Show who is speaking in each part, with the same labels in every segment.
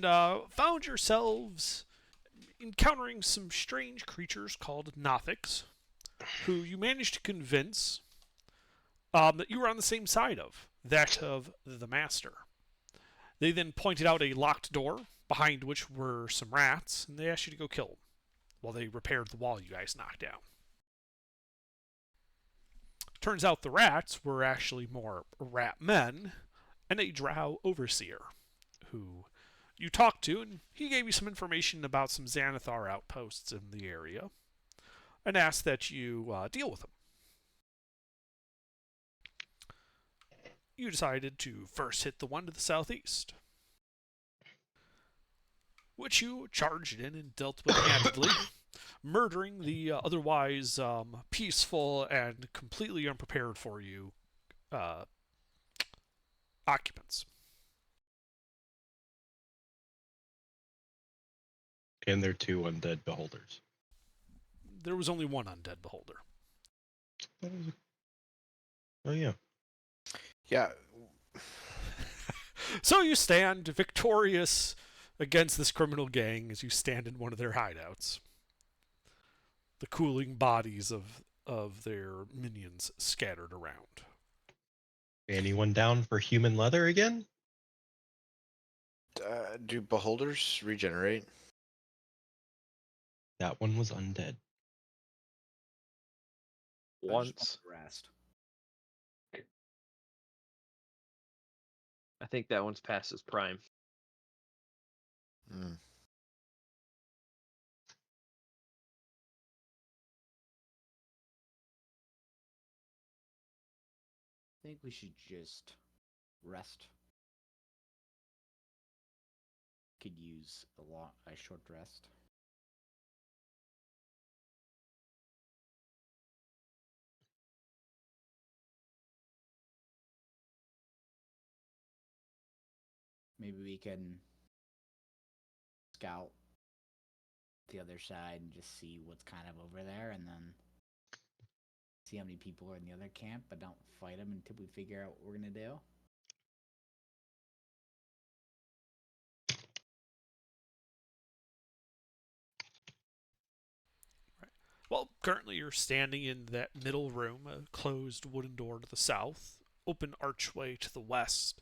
Speaker 1: and found yourselves encountering some strange creatures called Nothics, who you managed to convince that you were on the same side of, that of the Master. They then pointed out a locked door, behind which were some rats, and they asked you to go kill them while they repaired the wall you guys knocked down. Turns out the rats were actually more rat men and a drow overseer who you talked to, and he gave you some information about some Xanathar outposts in the area and asked that you deal with them. You decided to first hit the one to the southeast, which you charged in and dealt with handedly, murdering the otherwise peaceful and completely unprepared for you occupants.
Speaker 2: And they're two undead beholders.
Speaker 1: There was only one undead beholder.
Speaker 2: Oh, yeah.
Speaker 3: Yeah.
Speaker 1: So you stand victorious against this criminal gang as you stand in one of their hideouts. The cooling bodies of their minions scattered around.
Speaker 2: Anyone down for human leather again?
Speaker 3: Do beholders regenerate?
Speaker 2: That one was undead.
Speaker 4: Once.
Speaker 5: Rest.
Speaker 4: I think that one's past its prime.
Speaker 3: Hmm.
Speaker 5: I think we should just rest. Could use a short rest. Maybe we can scout the other side and just see what's kind of over there, and then see how many people are in the other camp, but don't fight them until we figure out what we're gonna do.
Speaker 1: Well, currently you're standing in that middle room, a closed wooden door to the south, open archway to the west.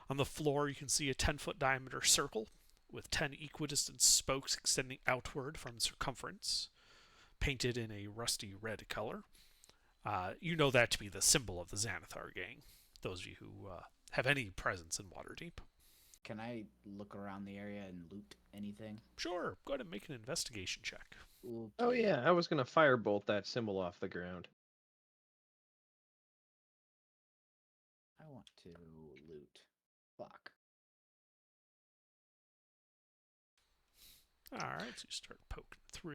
Speaker 1: On the floor, you can see a 10-foot diameter circle with 10 equidistant spokes extending outward from the circumference, painted in a rusty red color. You know that to be the symbol of the Xanathar gang, those of you who have any presence in Waterdeep.
Speaker 5: Can I look around the area and loot anything?
Speaker 1: Sure, go ahead and make an investigation check.
Speaker 5: Okay.
Speaker 4: Oh yeah, I was gonna firebolt that symbol off the ground.
Speaker 5: I want to loot. Fuck.
Speaker 1: Alright, so you start poking through.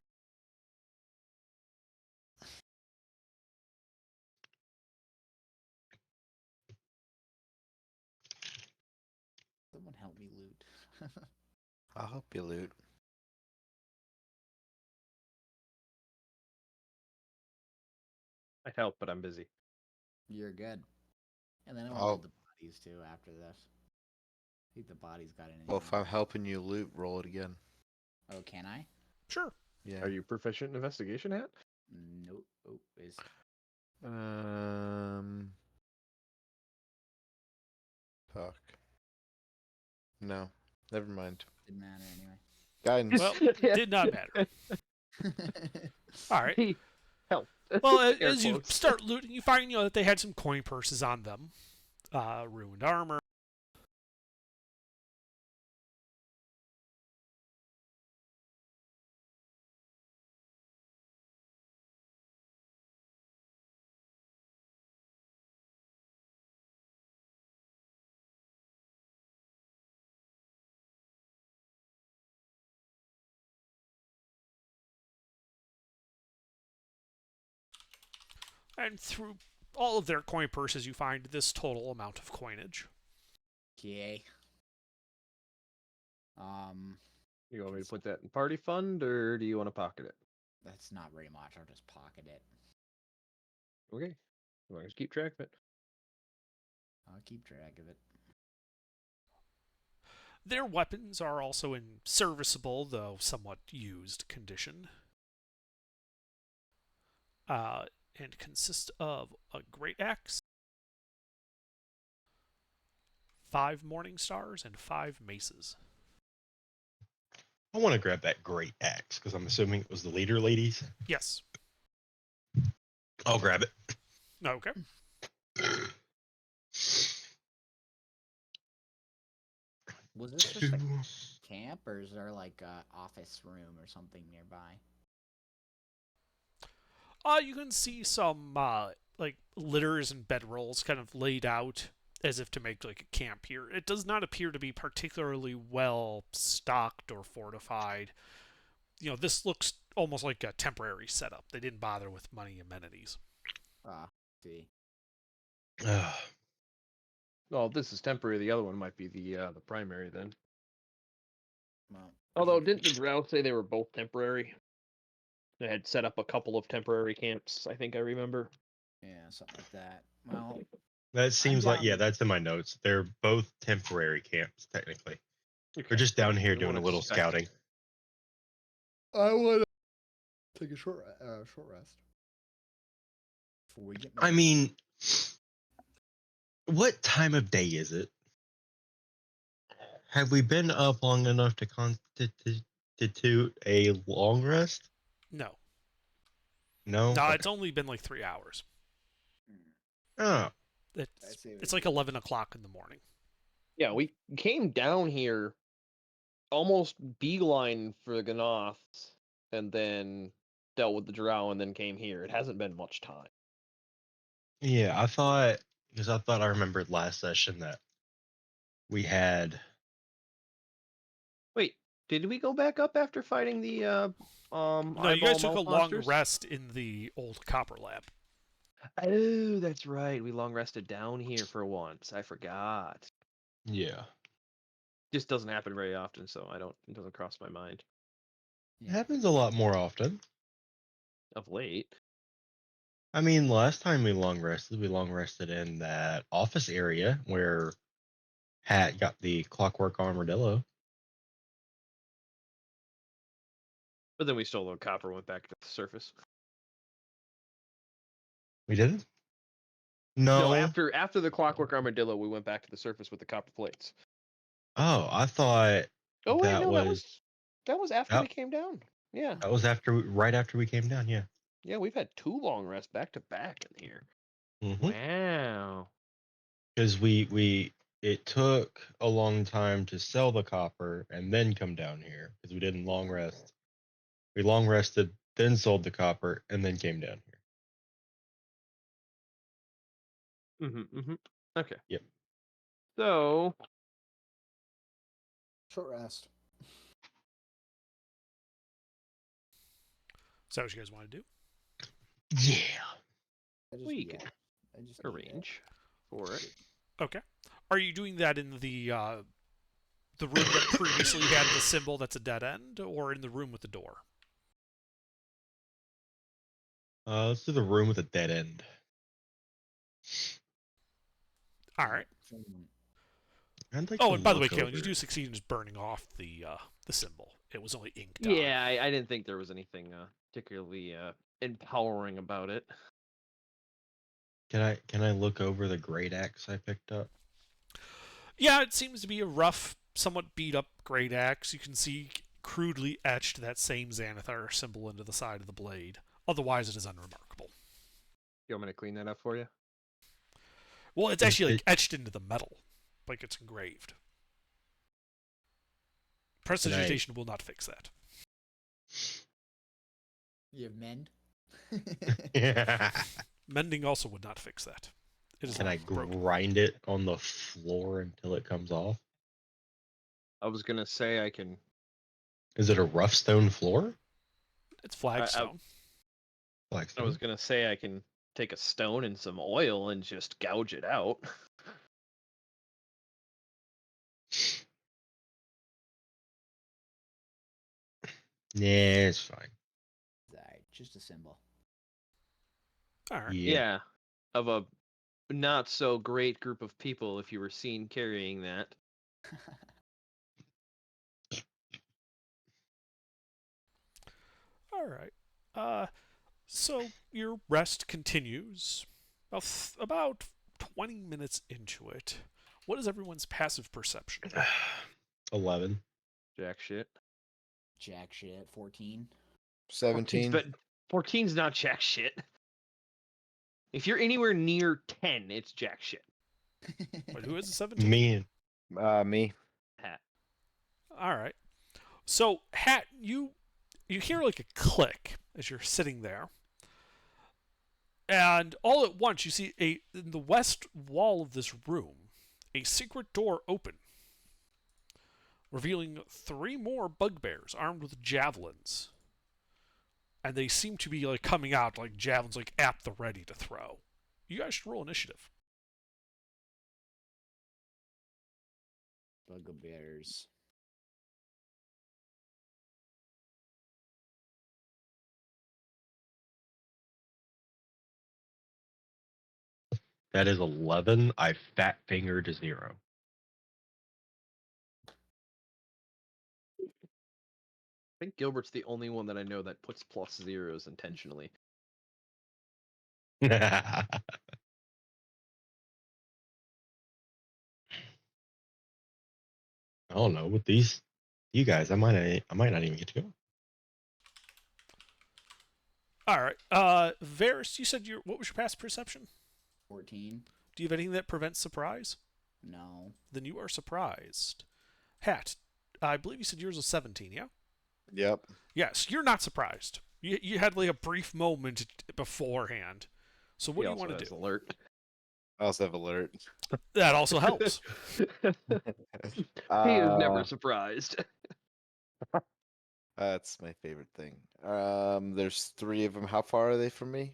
Speaker 5: Someone help me loot.
Speaker 3: I'll help you loot.
Speaker 4: I'd help, but I'm busy.
Speaker 5: You're good. And then I want
Speaker 3: Oh.
Speaker 5: to loot the bodies too after this. I think the bodies got anything.
Speaker 3: Well, if I'm helping you loot, roll it again.
Speaker 5: Oh, can I?
Speaker 1: Sure.
Speaker 3: Yeah.
Speaker 4: Are you proficient in investigation, Hat?
Speaker 5: Nope. Oh, is
Speaker 3: Fuck. No. Never mind.
Speaker 5: didn't matter anyway.
Speaker 3: Guidance.
Speaker 1: Well, did not matter. Alright.
Speaker 4: He helped.
Speaker 1: Well,
Speaker 4: Air
Speaker 1: as you
Speaker 4: quotes.
Speaker 1: start looting, you find that they had some coin purses on them, ruined armor. And through all of their coin purses, you find this total amount of coinage.
Speaker 5: Okay.
Speaker 4: You want me to put that in party fund, or do you want to pocket it?
Speaker 5: That's not very much. I'll just pocket it.
Speaker 4: Okay. As long as you keep track of it.
Speaker 5: I'll keep track of it.
Speaker 1: Their weapons are also in serviceable, though somewhat used condition, and consist of a great axe, 5 morning stars, and 5 maces.
Speaker 2: I want to grab that great axe because I'm assuming it was the leader ladies.
Speaker 1: Yes.
Speaker 2: I'll grab it.
Speaker 1: Okay.
Speaker 5: Was this just a camp, or is there like a office room or something nearby?
Speaker 1: You can see some like litters and bedrolls kind of laid out as if to make like a camp here. It does not appear to be particularly well stocked or fortified. This looks almost like a temporary setup. They didn't bother with money amenities.
Speaker 5: Ah, see.
Speaker 4: Well, if this is temporary. The other one might be the primary then.
Speaker 5: Well,
Speaker 4: Although, didn't the Drow say they were both temporary? They had set up a couple of temporary camps. I think I remember.
Speaker 5: yeah, something like that. Well,
Speaker 2: That seems like,
Speaker 5: down.
Speaker 2: yeah, that's in my notes. They're both temporary camps, technically. They're
Speaker 4: Okay.
Speaker 2: just down here
Speaker 4: I
Speaker 2: doing a
Speaker 4: wanna
Speaker 2: little
Speaker 4: spec-
Speaker 2: scouting.
Speaker 3: I would take a short rest.
Speaker 5: Before we get
Speaker 2: I mean, what time of day is it? Have we been up long enough to constitute a long rest?
Speaker 1: No.
Speaker 2: No?
Speaker 1: No,
Speaker 2: Okay.
Speaker 1: it's only been like 3 hours.
Speaker 2: Oh,
Speaker 1: It's like 11 o'clock in the morning.
Speaker 4: Yeah, we came down here almost beeline for the Gnoths and then dealt with the Drow and then came here. It hasn't been much time.
Speaker 2: yeah, because I thought I remembered last session that we had.
Speaker 4: Wait, did we go back up after fighting the
Speaker 1: No, you guys took a long rest in the old copper lab.
Speaker 4: Oh, that's right. We long rested down here for once. I forgot.
Speaker 2: Yeah.
Speaker 4: Just doesn't happen very often, so it doesn't cross my mind
Speaker 2: It happens a lot more often.
Speaker 4: of late.
Speaker 2: I mean, last time we long rested in that office area where Hat got the clockwork armadillo.
Speaker 4: But then we stole the copper, went back to the surface.
Speaker 2: We did?
Speaker 4: No,
Speaker 2: No.
Speaker 4: after the clockwork armadillo, we went back to the surface with the copper plates.
Speaker 2: Oh, I thought
Speaker 4: Oh wait,
Speaker 2: that
Speaker 4: no,
Speaker 2: was
Speaker 4: that was after
Speaker 2: Yep.
Speaker 4: we came down. Yeah,
Speaker 2: that was right after we came down. Yeah.
Speaker 4: yeah, we've had 2 long rests back to back in here.
Speaker 2: Mm-hmm.
Speaker 4: Wow.
Speaker 2: Because it took a long time to sell the copper and then come down here because we didn't long rest. We long rested, then sold the copper, and then came down here.
Speaker 4: Okay.
Speaker 2: Yep.
Speaker 4: So
Speaker 3: Short rest.
Speaker 1: Is that what you guys want to do?
Speaker 2: Yeah.
Speaker 4: we can arrange for it.
Speaker 1: Okay. Are you doing that in the room that previously had the symbol that's a dead end, or in the room with the door?
Speaker 2: Let's do the room with a dead end.
Speaker 1: All right.
Speaker 2: I'd like
Speaker 1: Oh,
Speaker 2: to
Speaker 1: and by the way,
Speaker 2: look
Speaker 1: Kalen, you
Speaker 2: over-
Speaker 1: do succeed in just burning off the symbol. It was only inked on.
Speaker 4: Yeah, I didn't think there was anything particularly empowering about it.
Speaker 2: Can I look over the great axe I picked up?
Speaker 1: Yeah, it seems to be a rough, somewhat beat up great axe. You can see crudely etched that same Xanathar symbol into the side of the blade. Otherwise, it is unremarkable.
Speaker 4: You want me to clean that up for you?
Speaker 1: Well, it's actually like etched into the metal, like it's engraved. Prestidigitation will not fix that.
Speaker 5: You have mend?
Speaker 2: Yeah.
Speaker 1: Mending also would not fix that. It is
Speaker 2: Can I
Speaker 1: broken.
Speaker 2: grind it on the floor until it comes off?
Speaker 4: I was gonna say I can.
Speaker 2: Is it a rough stone floor?
Speaker 1: It's flagstone.
Speaker 4: I
Speaker 2: Flagstone?
Speaker 4: was gonna say I can take a stone and some oil and just gouge it out.
Speaker 2: Yeah, it's fine.
Speaker 5: Alright, just a symbol.
Speaker 1: All right.
Speaker 4: Yeah, of a not so great group of people if you were seen carrying that.
Speaker 1: All right. So your rest continues. About 20 minutes into it. What is everyone's passive perception?
Speaker 2: 11.
Speaker 4: Jack shit.
Speaker 5: Jack shit. 14.
Speaker 6: 17.
Speaker 4: But 14's not jack shit. If you're anywhere near 10, it's jack shit.
Speaker 1: Wait, who is the 17?
Speaker 2: Me.
Speaker 6: Me.
Speaker 4: Hat.
Speaker 1: All right. So, Hat, you hear like a click as you're sitting there. And all at once you see in the west wall of this room, a secret door open, revealing 3 more bugbears armed with javelins. And they seem to be like coming out like javelins like at the ready to throw. You guys should roll initiative.
Speaker 5: Bugbears.
Speaker 2: That is 11. I fat fingered 0.
Speaker 4: I think Gilbert's the only one that I know that puts plus zeros intentionally.
Speaker 2: I don't know. With you guys, I might not even get to go.
Speaker 1: All right. Varys, you said what was your past perception?
Speaker 5: 14.
Speaker 1: Do you have anything that prevents surprise?
Speaker 5: No.
Speaker 1: Then you are surprised. Hat, I believe you said yours was 17, yeah?
Speaker 6: Yep.
Speaker 1: Yes, you're not surprised. You had like a brief moment beforehand. So what
Speaker 4: He
Speaker 1: do you
Speaker 4: also
Speaker 1: want to
Speaker 4: has
Speaker 1: do?
Speaker 4: Alert.
Speaker 6: I also have alert.
Speaker 1: That also helps.
Speaker 4: He is never surprised.
Speaker 6: That's my favorite thing. There's 3 of them. How far are they from me?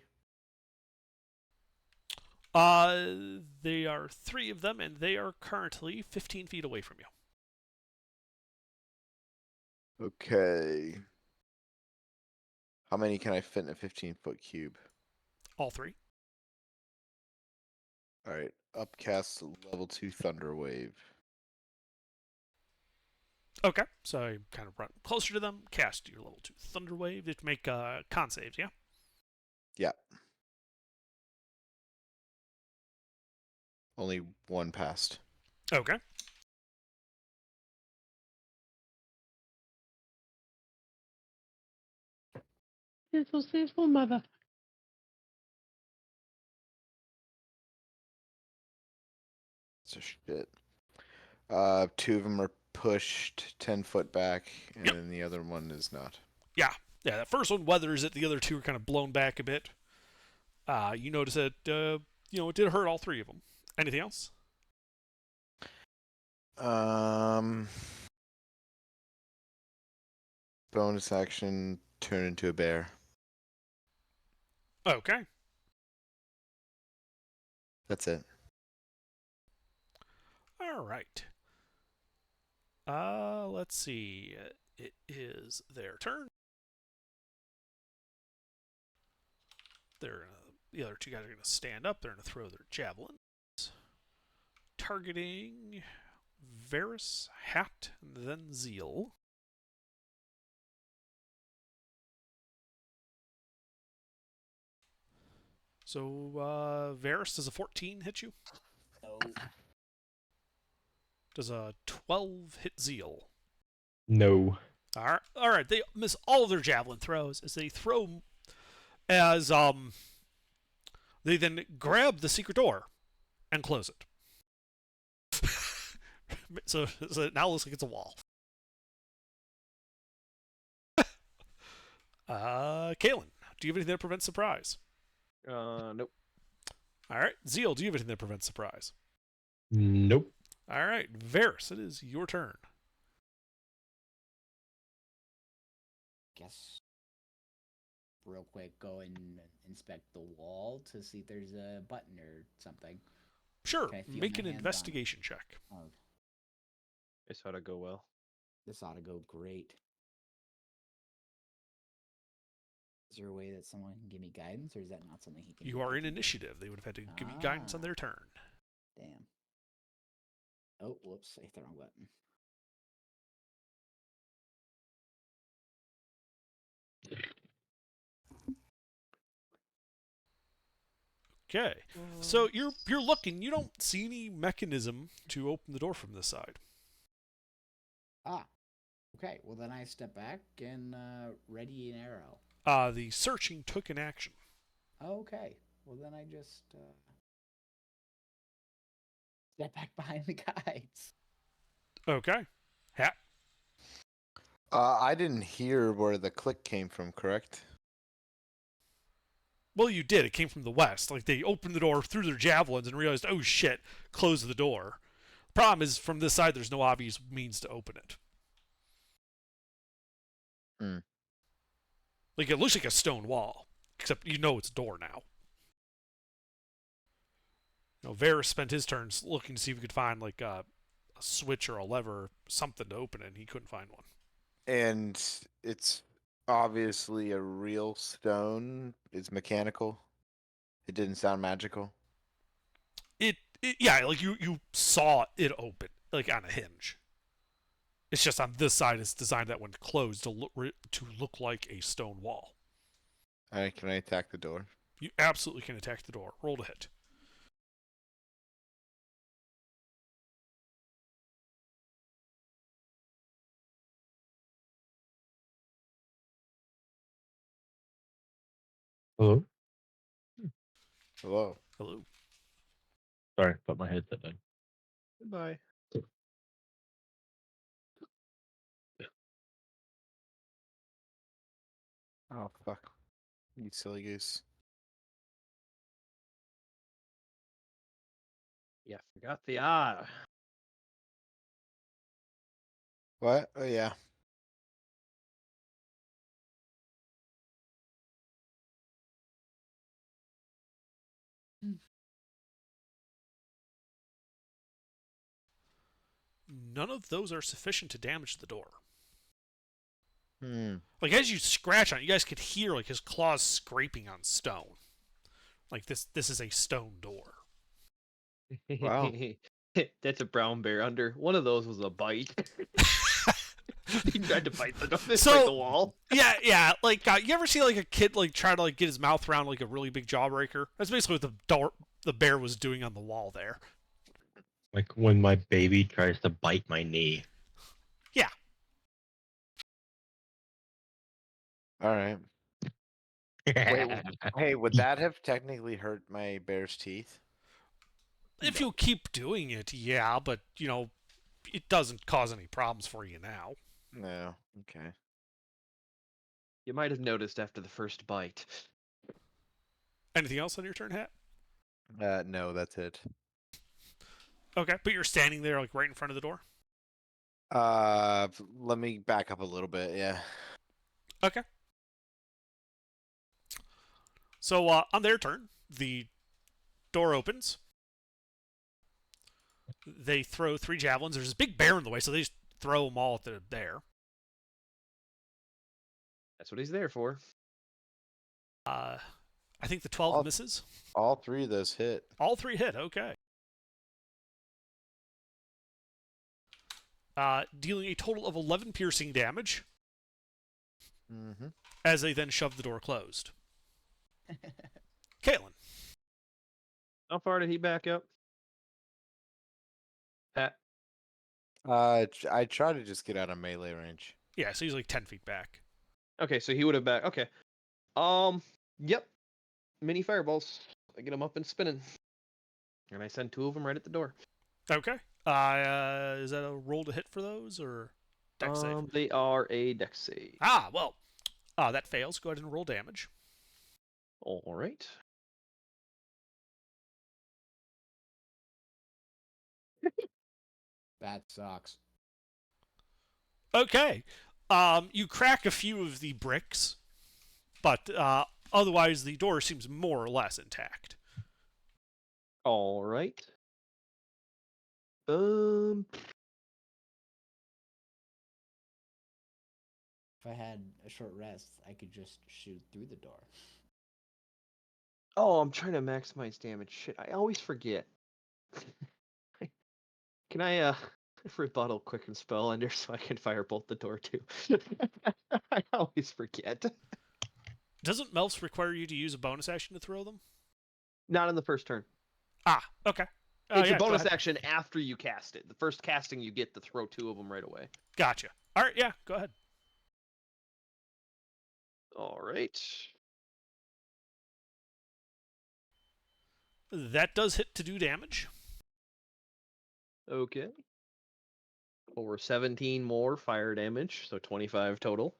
Speaker 1: They are 3 of them, and they are currently 15 feet away from you.
Speaker 6: Okay. How many can I fit in a 15-foot cube?
Speaker 1: All 3.
Speaker 6: All right. Upcast level 2 thunder wave.
Speaker 1: Okay, so you kind of run closer to them, cast your level 2 Thunder Wave. You have to make con saves, yeah?
Speaker 6: Yeah. Only 1 passed.
Speaker 1: Okay.
Speaker 4: Sensible mother.
Speaker 6: So shit. 2 of them are pushed 10 foot back, and
Speaker 1: Yep.
Speaker 6: then the other one is not.
Speaker 1: Yeah, that first one weathers it. The other 2 are kind of blown back a bit. You notice that, it did hurt all 3 of them. Anything else?
Speaker 6: Bonus action, turn into a bear.
Speaker 1: Okay.
Speaker 6: That's it.
Speaker 1: All right. Let's see. It is their turn. The other 2 guys are going to stand up. They're going to throw their javelins. Targeting Varys, Hat, and then Zeal. So, Varys, does a 14 hit you?
Speaker 5: No.
Speaker 1: Does a 12 hit Zeal?
Speaker 2: No.
Speaker 1: All right. They miss all of their javelin throws as they they then grab the secret door and close it. so it now looks like it's a wall. Kalen, do you have anything that prevents surprise?
Speaker 4: Nope.
Speaker 1: All right. Zeal, do you have anything that prevents surprise?
Speaker 2: Nope.
Speaker 1: All right. Varys, it is your turn.
Speaker 5: Guess real quick go and inspect the wall to see if there's a button or something.
Speaker 1: Sure.
Speaker 5: Can I feel
Speaker 1: Make
Speaker 5: my
Speaker 1: an
Speaker 5: hands on it?
Speaker 1: investigation check.
Speaker 5: Oh,
Speaker 4: This ought to go well.
Speaker 5: this ought to go great. Is there a way that someone can give me guidance, or is that not something he can?
Speaker 1: You
Speaker 5: do?
Speaker 1: are in initiative. They would have had to give you guidance on their turn.
Speaker 5: Damn. Oh, whoops! I hit the wrong button.
Speaker 1: Okay. So you're looking. You don't see any mechanism to open the door from this side.
Speaker 5: Ah. Okay. Well, then I step back and ready an arrow.
Speaker 1: The searching took an action.
Speaker 5: Okay. Well, then I just step back behind the guides.
Speaker 1: Okay. Hat.
Speaker 6: I didn't hear where the click came from, correct?
Speaker 1: Well, you did. It came from the west. Like, they opened the door, threw their javelins, and realized, oh shit, closed the door. Problem is, from this side, there's no obvious means to open it.
Speaker 6: Hmm.
Speaker 1: Like, it looks like a stone wall, except you know it's a door now. You know, Varys spent his turns looking to see if he could find, like, a switch or a lever or something to open it, and he couldn't find one.
Speaker 6: And it's obviously a real stone. It's mechanical. It didn't sound magical.
Speaker 1: Yeah, like, you saw it open, like, on a hinge. It's just on this side, it's designed that when closed to look like a stone wall.
Speaker 6: All right, can I attack the door?
Speaker 1: You absolutely can attack the door. Roll to hit.
Speaker 2: Hello.
Speaker 6: Hello.
Speaker 1: Hello.
Speaker 2: Sorry, put my headset down.
Speaker 4: Goodbye.
Speaker 6: Oh fuck! You silly goose.
Speaker 4: Yeah, forgot the ah.
Speaker 6: What? Oh yeah.
Speaker 1: None of those are sufficient to damage the door.
Speaker 6: Hmm.
Speaker 1: Like, as you scratch on it, you guys could hear, like, his claws scraping on stone. Like, this is a stone door.
Speaker 6: Wow.
Speaker 4: That's a brown bear under. One of those was a bite. He tried to bite
Speaker 1: So-
Speaker 4: the wall.
Speaker 1: Yeah, like, you ever see, like, a kid, like, try to, like, get his mouth around, like, a really big jawbreaker? That's basically what the bear was doing on the wall there.
Speaker 2: Like when my baby tries to bite my knee.
Speaker 6: All right. Hey, would that have technically hurt my bear's teeth?
Speaker 1: If you keep doing it, yeah, but, you know, it doesn't cause any problems for you now.
Speaker 6: No. Okay.
Speaker 4: You might have noticed after the first bite.
Speaker 1: Anything else on your turn, Hat?
Speaker 6: No, that's it.
Speaker 1: Okay, but you're standing there, like, right in front of the door?
Speaker 6: Let me back up a little bit. Yeah.
Speaker 1: Okay. So, on their turn, the door opens. They throw 3 javelins. There's this big bear in the way, so they just throw them all at the bear.
Speaker 4: That's what he's there for.
Speaker 1: I think the 12
Speaker 6: All-
Speaker 1: misses.
Speaker 6: All 3 of those hit.
Speaker 1: All 3 hit, okay. Dealing a total of 11 piercing damage
Speaker 6: Mm-hmm.
Speaker 1: as they then shove the door closed. Caitlin.
Speaker 4: How far did he back up? Pat.
Speaker 6: I try to just get out of melee range.
Speaker 1: Yeah, so he's like 10 feet back.
Speaker 4: Okay, so he would have back. Okay. Yep. Mini fireballs. I get them up and spinning. And I send 2 of them right at the door.
Speaker 1: Okay. Is that a roll to hit for those, or dex save?
Speaker 4: They are a dex save.
Speaker 1: Well, that fails. Go ahead and roll damage.
Speaker 4: All right.
Speaker 5: That sucks.
Speaker 1: Okay. You crack a few of the bricks, but otherwise the door seems more or less intact.
Speaker 4: All right.
Speaker 5: If I had a short rest, I could just shoot through the door.
Speaker 4: Oh, I'm trying to maximize damage. Shit, I always forget. Can I rebuttal quicken spell under so I can firebolt the door too? I always forget.
Speaker 1: Doesn't Melfs require you to use a bonus action to throw them?
Speaker 4: Not in the first turn.
Speaker 1: Ah, okay.
Speaker 4: It's
Speaker 1: yeah,
Speaker 4: a
Speaker 1: go
Speaker 4: bonus
Speaker 1: ahead.
Speaker 4: action after you cast it. The first casting, you get to throw 2 of them right away.
Speaker 1: Gotcha. All right, yeah, go ahead.
Speaker 4: All right.
Speaker 1: That does hit to do damage.
Speaker 4: Okay. Over 17 more fire damage, so 25 total.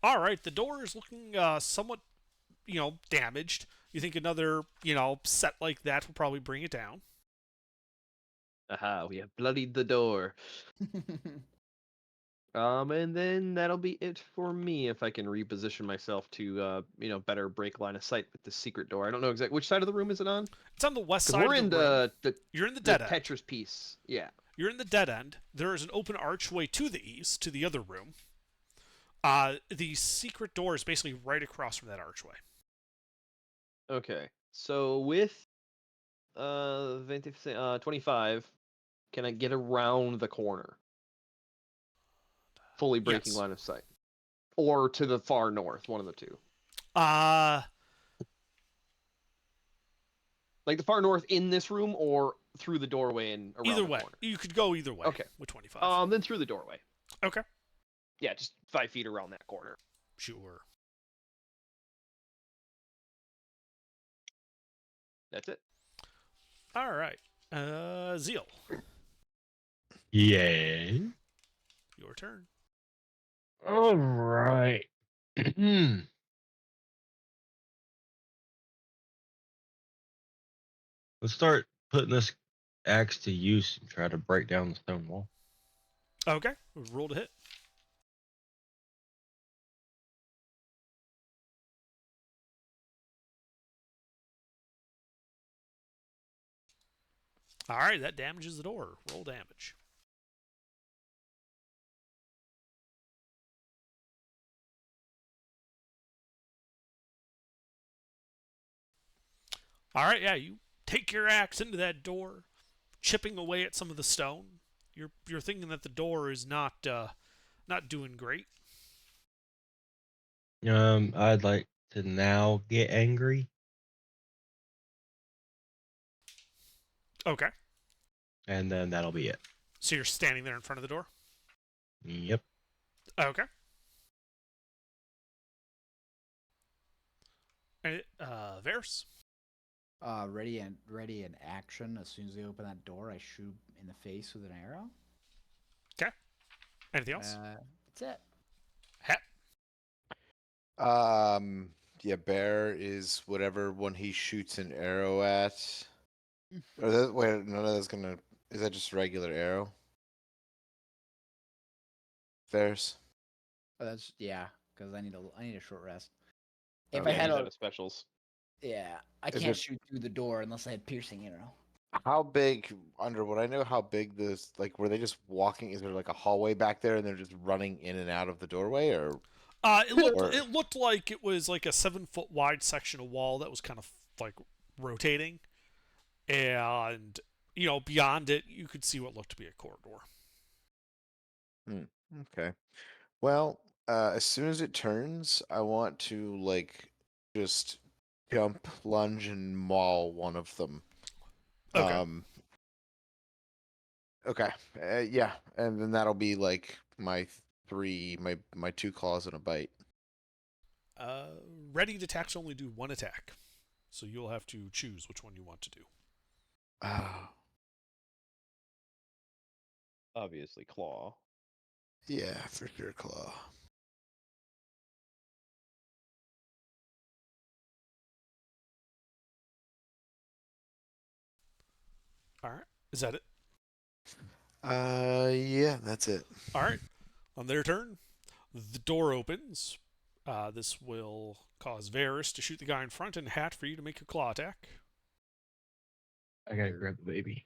Speaker 1: All right, the door is looking somewhat, damaged. You think another, set like that will probably bring it down.
Speaker 4: Aha, we have bloodied the door. And then that'll be it for me if I can reposition myself to, better break line of sight with the secret door. I don't know exactly which side of the room is it on?
Speaker 1: It's on the west
Speaker 4: Because
Speaker 1: side
Speaker 4: we're
Speaker 1: of
Speaker 4: in
Speaker 1: the room.
Speaker 4: the
Speaker 1: You're in the
Speaker 4: the
Speaker 1: dead end.
Speaker 4: Tetris piece. Yeah.
Speaker 1: You're in the dead end. There is an open archway to the east, to the other room. The secret door is basically right across from that archway.
Speaker 4: Okay. So with 25, can I get around the corner? Fully breaking
Speaker 1: Yes.
Speaker 4: line of sight. Or to the far north, one of the two. Like the far north in this room or through the doorway and around
Speaker 1: Either
Speaker 4: the
Speaker 1: way.
Speaker 4: corner?
Speaker 1: You could go either way.
Speaker 4: Okay.
Speaker 1: With 25.
Speaker 4: Then through the doorway.
Speaker 1: Okay.
Speaker 4: Yeah, just 5 feet around that corner.
Speaker 1: Sure.
Speaker 4: That's it.
Speaker 1: All right. Zeal,
Speaker 2: Yeah.
Speaker 1: your turn.
Speaker 2: All right. Let's start putting this axe to use and try to break down the stone wall.
Speaker 1: Okay. Roll to hit. All right, that damages the door. Roll damage. All right, yeah, you take your axe into that door, chipping away at some of the stone. You're thinking that the door is not doing great.
Speaker 2: I'd like to now get angry,
Speaker 1: Okay.
Speaker 2: and then that'll be it.
Speaker 1: So you're standing there in front of the door?
Speaker 2: Yep.
Speaker 1: Okay. And Varys?
Speaker 5: Ready in action. As soon as they open that door, I shoot in the face with an arrow.
Speaker 1: Okay. Anything else?
Speaker 5: That's it.
Speaker 1: Hat.
Speaker 6: Yeah, bear is whatever one he shoots an arrow at. Or wait, none of that's gonna. Is that just regular arrow? Ferris.
Speaker 5: Oh, that's because I need a short rest.
Speaker 6: Oh,
Speaker 5: If I
Speaker 6: yeah,
Speaker 5: had
Speaker 4: he's
Speaker 5: a
Speaker 4: out of specials.
Speaker 5: I
Speaker 6: Is
Speaker 5: can't
Speaker 6: it-
Speaker 5: shoot through the door unless I had piercing arrow.
Speaker 6: How big? Would I know how big this? Like, were they just walking? Is there like a hallway back there, and they're just running in and out of the doorway, or? Or-
Speaker 1: It looked like it was like a 7-foot wide section of wall that was kind of like rotating, and beyond it you could see what looked to be a corridor.
Speaker 6: Okay. Well, as soon as it turns, I want to like just jump, lunge, and maul one of them.
Speaker 1: Okay.
Speaker 6: Okay. Yeah, and then that'll be like my my 2 claws and a bite.
Speaker 1: Readied attacks only do one attack, so you'll have to choose which one you want to do.
Speaker 6: Oh,
Speaker 4: Obviously, claw.
Speaker 6: yeah, for sure, claw.
Speaker 1: All right. Is that it?
Speaker 6: Yeah, that's it.
Speaker 1: All right. On their turn, the door opens. This will cause Varys to shoot the guy in front, and Hat for you to make a claw attack.
Speaker 2: I gotta grab the baby.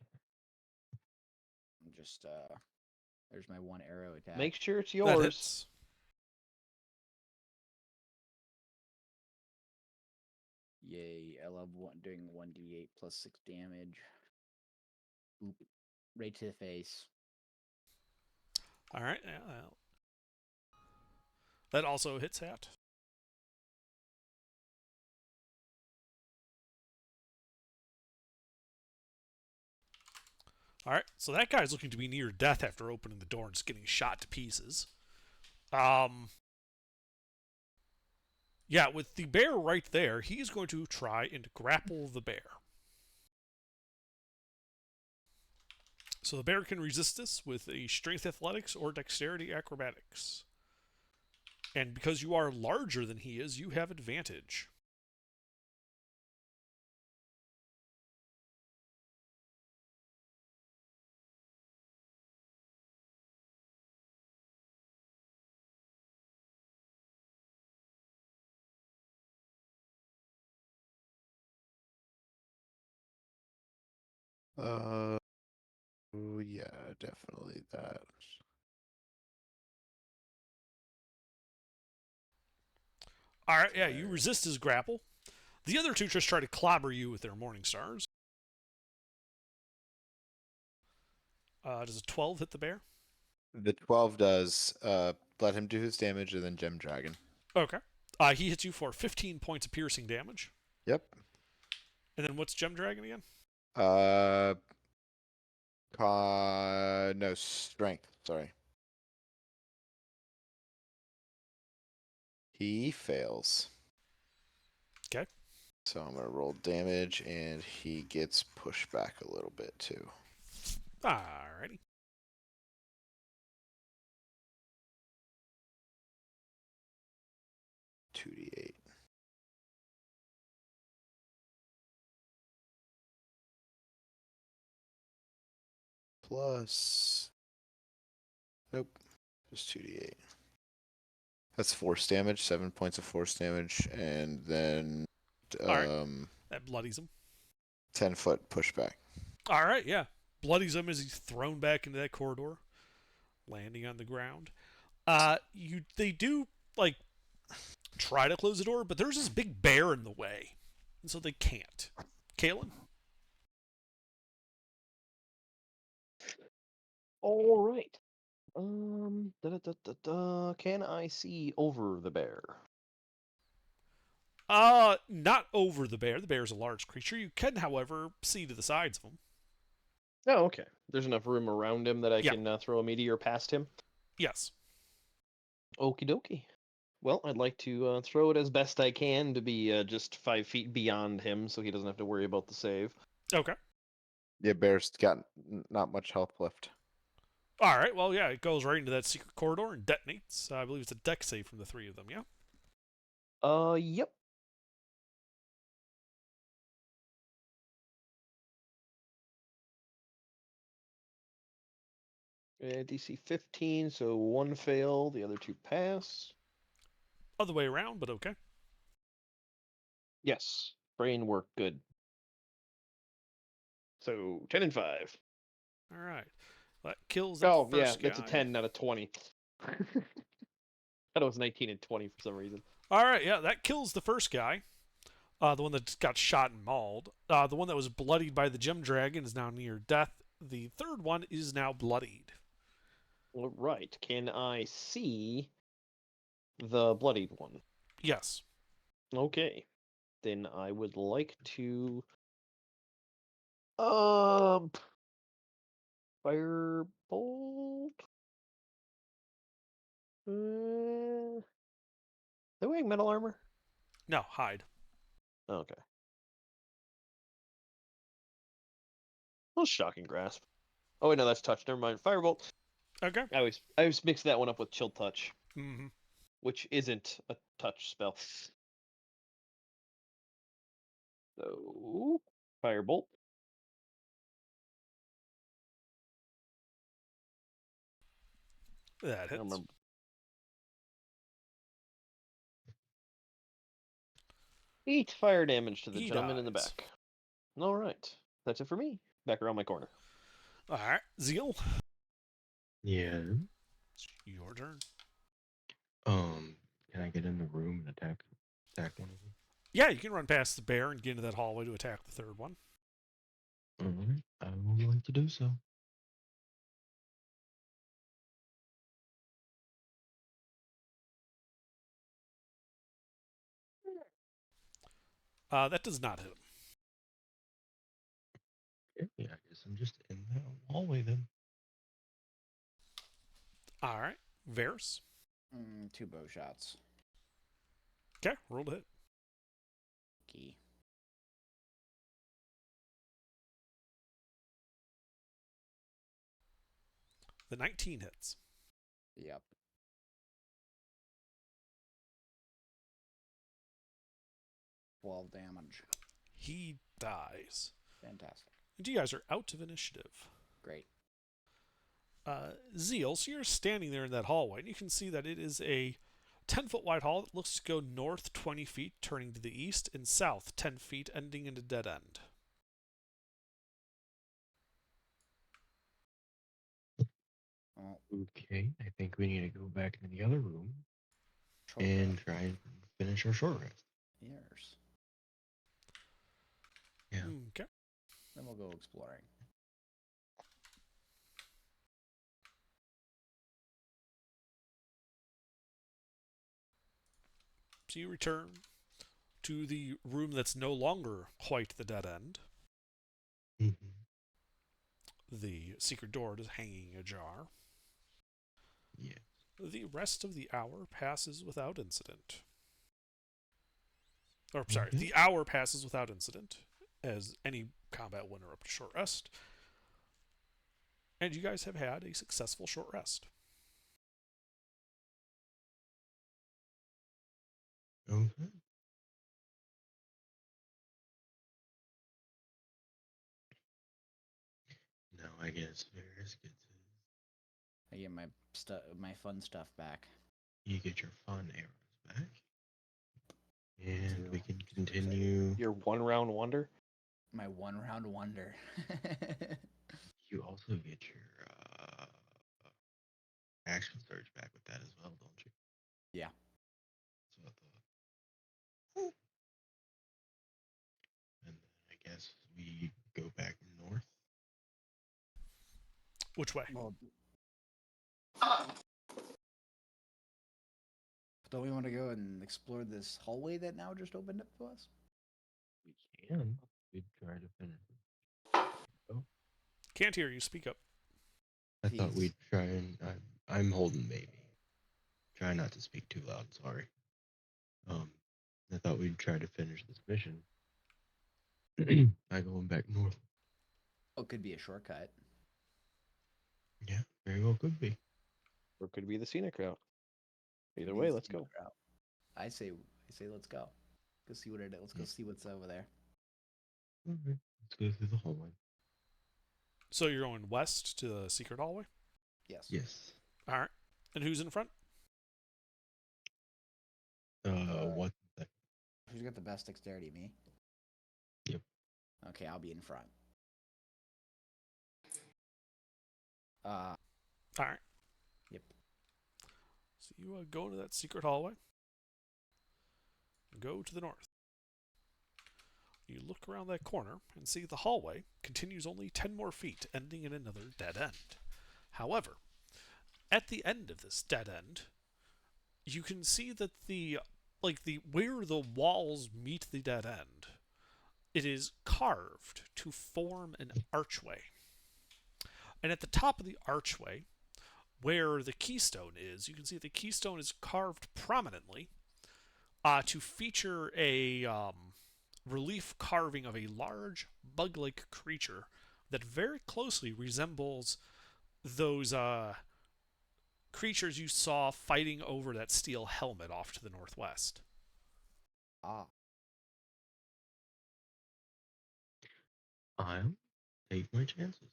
Speaker 5: Just there's my one arrow attack.
Speaker 4: Make sure it's
Speaker 1: That
Speaker 4: yours.
Speaker 1: hits.
Speaker 5: Yay! I love doing 1d8 plus 6 damage. Oop, right to the face.
Speaker 1: All right. That also hits Hat. All right, so that guy's looking to be near death after opening the door and just getting shot to pieces. Yeah, with the bear right there, he's going to try and grapple the bear. So the bear can resist this with a strength athletics or dexterity acrobatics. And because you are larger than he is, you have advantage.
Speaker 6: Oh, yeah, definitely that.
Speaker 1: All right, yeah, you resist his grapple. The other two just try to clobber you with their morning stars. Does a 12 hit the bear?
Speaker 6: The 12 does. Let him do his damage and then Gem Dragon.
Speaker 1: Okay. He hits you for 15 points of piercing damage.
Speaker 6: Yep.
Speaker 1: And then what's Gem Dragon again?
Speaker 6: No, strength. Sorry. He fails.
Speaker 1: Okay.
Speaker 6: So I'm gonna roll damage, and he gets pushed back a little bit too.
Speaker 1: Alrighty.
Speaker 6: Two d8. Plus. Nope. Just 2d8. That's force damage. 7 points of force damage, and then
Speaker 1: Alright. That bloodies him.
Speaker 6: 10-foot pushback.
Speaker 1: Alright, yeah. Bloodies him as he's thrown back into that corridor, landing on the ground. They do, like, try to close the door, but there's this big bear in the way. And so they can't. Kalen?
Speaker 4: All right. Can I see over the bear?
Speaker 1: Not over the bear. The bear is a large creature. You can, however, see to the sides of him.
Speaker 4: Oh, okay. There's enough room around him that I
Speaker 1: Yeah.
Speaker 4: can throw a meteor past him.
Speaker 1: Yes.
Speaker 4: Okie dokie. Well, I'd like to throw it as best I can to be just 5 feet beyond him, so he doesn't have to worry about the save.
Speaker 1: Okay.
Speaker 6: Yeah, bear's got not much health left.
Speaker 1: All right. Well, yeah, it goes right into that secret corridor and detonates. I believe it's a deck save from the three of them. Yeah.
Speaker 4: Yep. DC 15, so one fail, the other two pass.
Speaker 1: Other way around, but okay.
Speaker 4: Yes, brain work good. So 10 and 5.
Speaker 1: All right. That kills that
Speaker 4: Oh, yeah,
Speaker 1: first
Speaker 4: that's a
Speaker 1: guy.
Speaker 4: 10, not a 20. I thought it was 19 and 20 for some reason.
Speaker 1: All right. Yeah, that kills the first guy. The one that got shot and mauled. The one that was bloodied by the gem dragon is now near death. The third one is now bloodied.
Speaker 4: All right, can I see the bloodied one?
Speaker 1: Yes.
Speaker 4: Okay, then I would like to firebolt. They're wearing metal armor.
Speaker 1: No, hide.
Speaker 4: Okay. Well, shocking grasp. Oh wait, no, that's touch. Never mind. Firebolt.
Speaker 1: Okay.
Speaker 4: I always mix that one up with chill touch,
Speaker 1: Mm-hmm.
Speaker 4: which isn't a touch spell. So firebolt.
Speaker 1: That
Speaker 4: I
Speaker 1: hits.
Speaker 4: don't remember. 8 fire damage to the
Speaker 1: He
Speaker 4: gentleman in the
Speaker 1: dies.
Speaker 4: back. All right, that's it for me. Back around my corner.
Speaker 1: All right. Zeal.
Speaker 2: Yeah.
Speaker 1: Your turn.
Speaker 2: Can I get in the room and attack one of them?
Speaker 1: Yeah, you can run past the bear and get into that hallway to attack the third one.
Speaker 2: Alright, I would like to do so.
Speaker 1: That does not hit him.
Speaker 2: Yeah, I guess I'm just in that hallway then.
Speaker 1: All right, Varys.
Speaker 5: 2 bow shots.
Speaker 1: Okay, roll to hit.
Speaker 5: Key.
Speaker 1: The 19 hits.
Speaker 5: Yep. 12 damage.
Speaker 1: He dies.
Speaker 5: Fantastic.
Speaker 1: And you guys are out of initiative.
Speaker 5: Great.
Speaker 1: Zeal, so you're standing there in that hallway, and you can see that it is a 10-foot wide hall that looks to go north 20 feet, turning to the east, and south 10 feet, ending in a dead end.
Speaker 5: Well,
Speaker 2: Okay, I think we need to go back into the other room
Speaker 5: short
Speaker 2: and
Speaker 5: rest.
Speaker 2: try and finish our short rest.
Speaker 5: Years.
Speaker 2: Yeah.
Speaker 1: Okay.
Speaker 5: Then we'll go exploring.
Speaker 1: So you return to the room that's no longer quite the dead end.
Speaker 2: Mm-hmm.
Speaker 1: The secret door is hanging ajar.
Speaker 2: Yeah.
Speaker 1: The rest of the hour passes without incident. Or, sorry,
Speaker 2: Okay.
Speaker 1: the hour passes without incident, as any combat will interrupt a short rest. And you guys have had a successful short rest.
Speaker 2: Okay. Now I guess Varys gets
Speaker 5: I get my fun stuff back.
Speaker 2: you get your fun arrows back, and we
Speaker 5: too.
Speaker 2: can
Speaker 5: Super excited.
Speaker 2: continue.
Speaker 4: Your 1-round wonder.
Speaker 5: My 1-round wonder.
Speaker 2: You also get your action surge back with that as well, don't you?
Speaker 5: Yeah.
Speaker 2: So I thought. And then I guess we go back north.
Speaker 1: Which way?
Speaker 5: Well, don't we want to go and explore this hallway that now just opened up to us?
Speaker 2: We can. We'd try to finish.
Speaker 1: Can't hear you. Speak up.
Speaker 2: I thought
Speaker 5: He's-
Speaker 2: we'd try and I'm holding baby. Try not to speak too loud. Sorry. I thought we'd try to finish this mission by going back north.
Speaker 5: Oh, it could be a shortcut.
Speaker 2: Yeah, very well could be.
Speaker 4: Or could be the scenic route. Either
Speaker 5: Could be
Speaker 4: way,
Speaker 5: the
Speaker 4: let's go.
Speaker 5: scenic route. I say let's go. Go see what it is. Let's go see what's over there.
Speaker 2: All right, let's go through the hallway.
Speaker 1: So you're going west to the secret hallway?
Speaker 5: Yes.
Speaker 2: Yes.
Speaker 1: All right. And who's in front?
Speaker 2: What? The-
Speaker 5: Who's got the best dexterity? Me?
Speaker 2: Yep.
Speaker 5: Okay, I'll be in front.
Speaker 1: All right.
Speaker 5: Yep.
Speaker 1: So you go into that secret hallway. Go to the north. You look around that corner and see the hallway continues only 10 more feet, ending in another dead end. However, at the end of this dead end, you can see that where the walls meet the dead end, it is carved to form an archway. And at the top of the archway, where the keystone is, you can see the keystone is carved prominently to feature a relief carving of a large bug-like creature that very closely resembles those creatures you saw fighting over that steel helmet off to the northwest.
Speaker 5: Ah.
Speaker 2: I'll take my chances.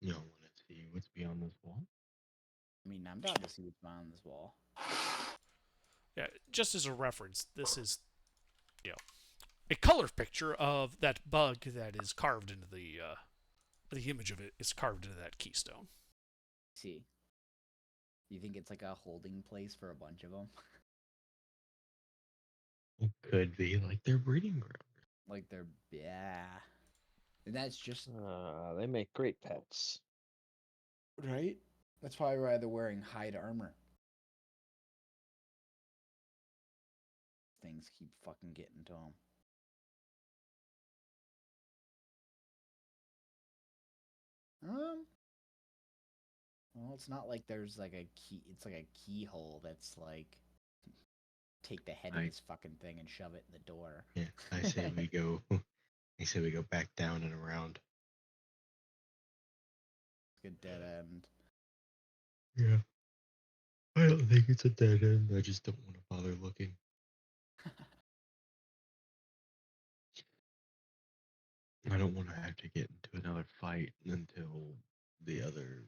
Speaker 2: You want to see what's beyond this wall?
Speaker 5: I mean, I'm down to see what's behind this wall.
Speaker 1: Yeah, just as a reference, this is, a color picture of that bug that is carved into the image of it is carved into that keystone.
Speaker 5: See. You think it's like a holding place for a bunch of them?
Speaker 2: It could be like their breeding ground.
Speaker 5: Like they're yeah. And that's just
Speaker 4: They make great pets.
Speaker 5: right. That's probably why they're wearing hide armor. Things keep fucking getting to them. Well, it's not like there's like a key. It's like a keyhole that's like take the head of
Speaker 2: I-
Speaker 5: this fucking thing and shove it in the door.
Speaker 2: Yeah, I say we go. I say we go back down and around.
Speaker 5: Good dead end.
Speaker 2: Yeah. I don't think it's a dead end. I just don't want to bother looking. I don't want to have to get into another fight until the other.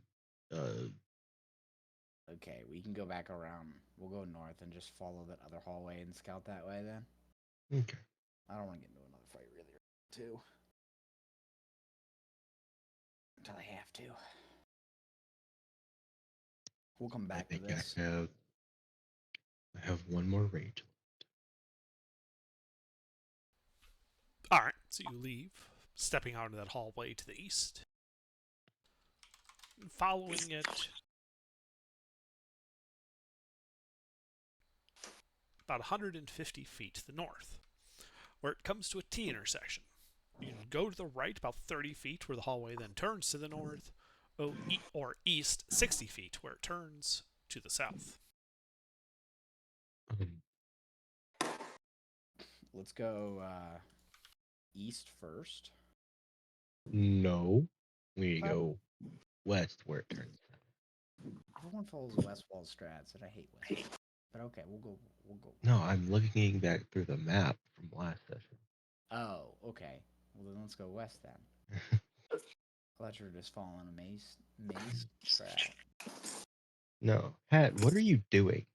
Speaker 5: Okay, we can go back around. We'll go north and just follow that other hallway and scout that way then.
Speaker 2: Okay.
Speaker 5: I don't want to get into another fight really, too. Until I have to. We'll come
Speaker 2: I
Speaker 5: back to
Speaker 2: think
Speaker 5: this.
Speaker 2: I have one more rage.
Speaker 1: All right, so you leave, stepping out of that hallway to the east, and following it about 150 feet to the north, where it comes to a T intersection. You can go to the right about 30 feet, where the hallway then turns to the north, or east 60 feet, where it turns to the south.
Speaker 5: Let's go east first.
Speaker 2: No, we
Speaker 5: Huh?
Speaker 2: go west where it turns.
Speaker 5: Everyone follows the West Wall strats, and I hate West. But okay, we'll go.
Speaker 2: No, I'm looking back through the map from last session.
Speaker 5: Oh, okay. Well then let's go west then. Thought you were just following a maze strat.
Speaker 2: No, Hat, what are you doing?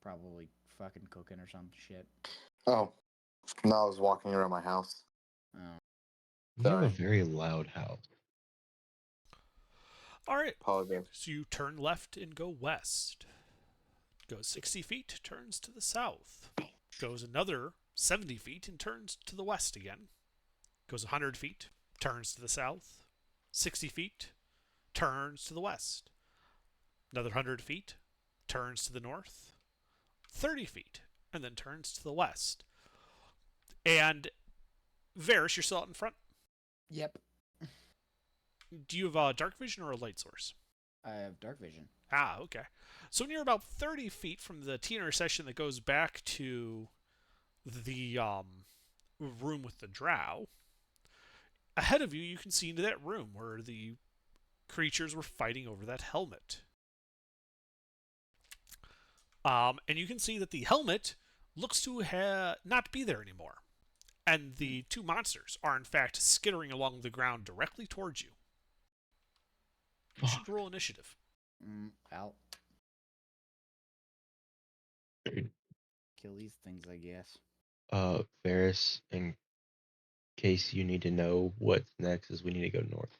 Speaker 5: Probably fucking cooking or some shit.
Speaker 7: Oh, no, I was walking around my house.
Speaker 5: Oh.
Speaker 2: You have a
Speaker 7: Sorry.
Speaker 2: very loud house.
Speaker 1: All right,
Speaker 7: Apologize.
Speaker 1: so you turn left and go west. Goes 60 feet, turns to the south. Goes another 70 feet and turns to the west again. Goes 100 feet, turns to the south. 60 feet, turns to the west. Another 100 feet, turns to the north. 30 feet, and then turns to the west. And Varys, you're still out in front.
Speaker 5: Yep.
Speaker 1: Do you have a dark vision or a light source?
Speaker 5: I have dark vision.
Speaker 1: Ah, okay. So when you're about 30 feet from the T intersection that goes back to the room with the drow, ahead of you, you can see into that room where the creatures were fighting over that helmet. And you can see that the helmet looks to not be there anymore. And the two monsters are, in fact, skittering along the ground directly towards you. You should roll initiative.
Speaker 5: Out. Kill these things, I guess.
Speaker 2: Ferris, in case you need to know what's next, is we need to go north.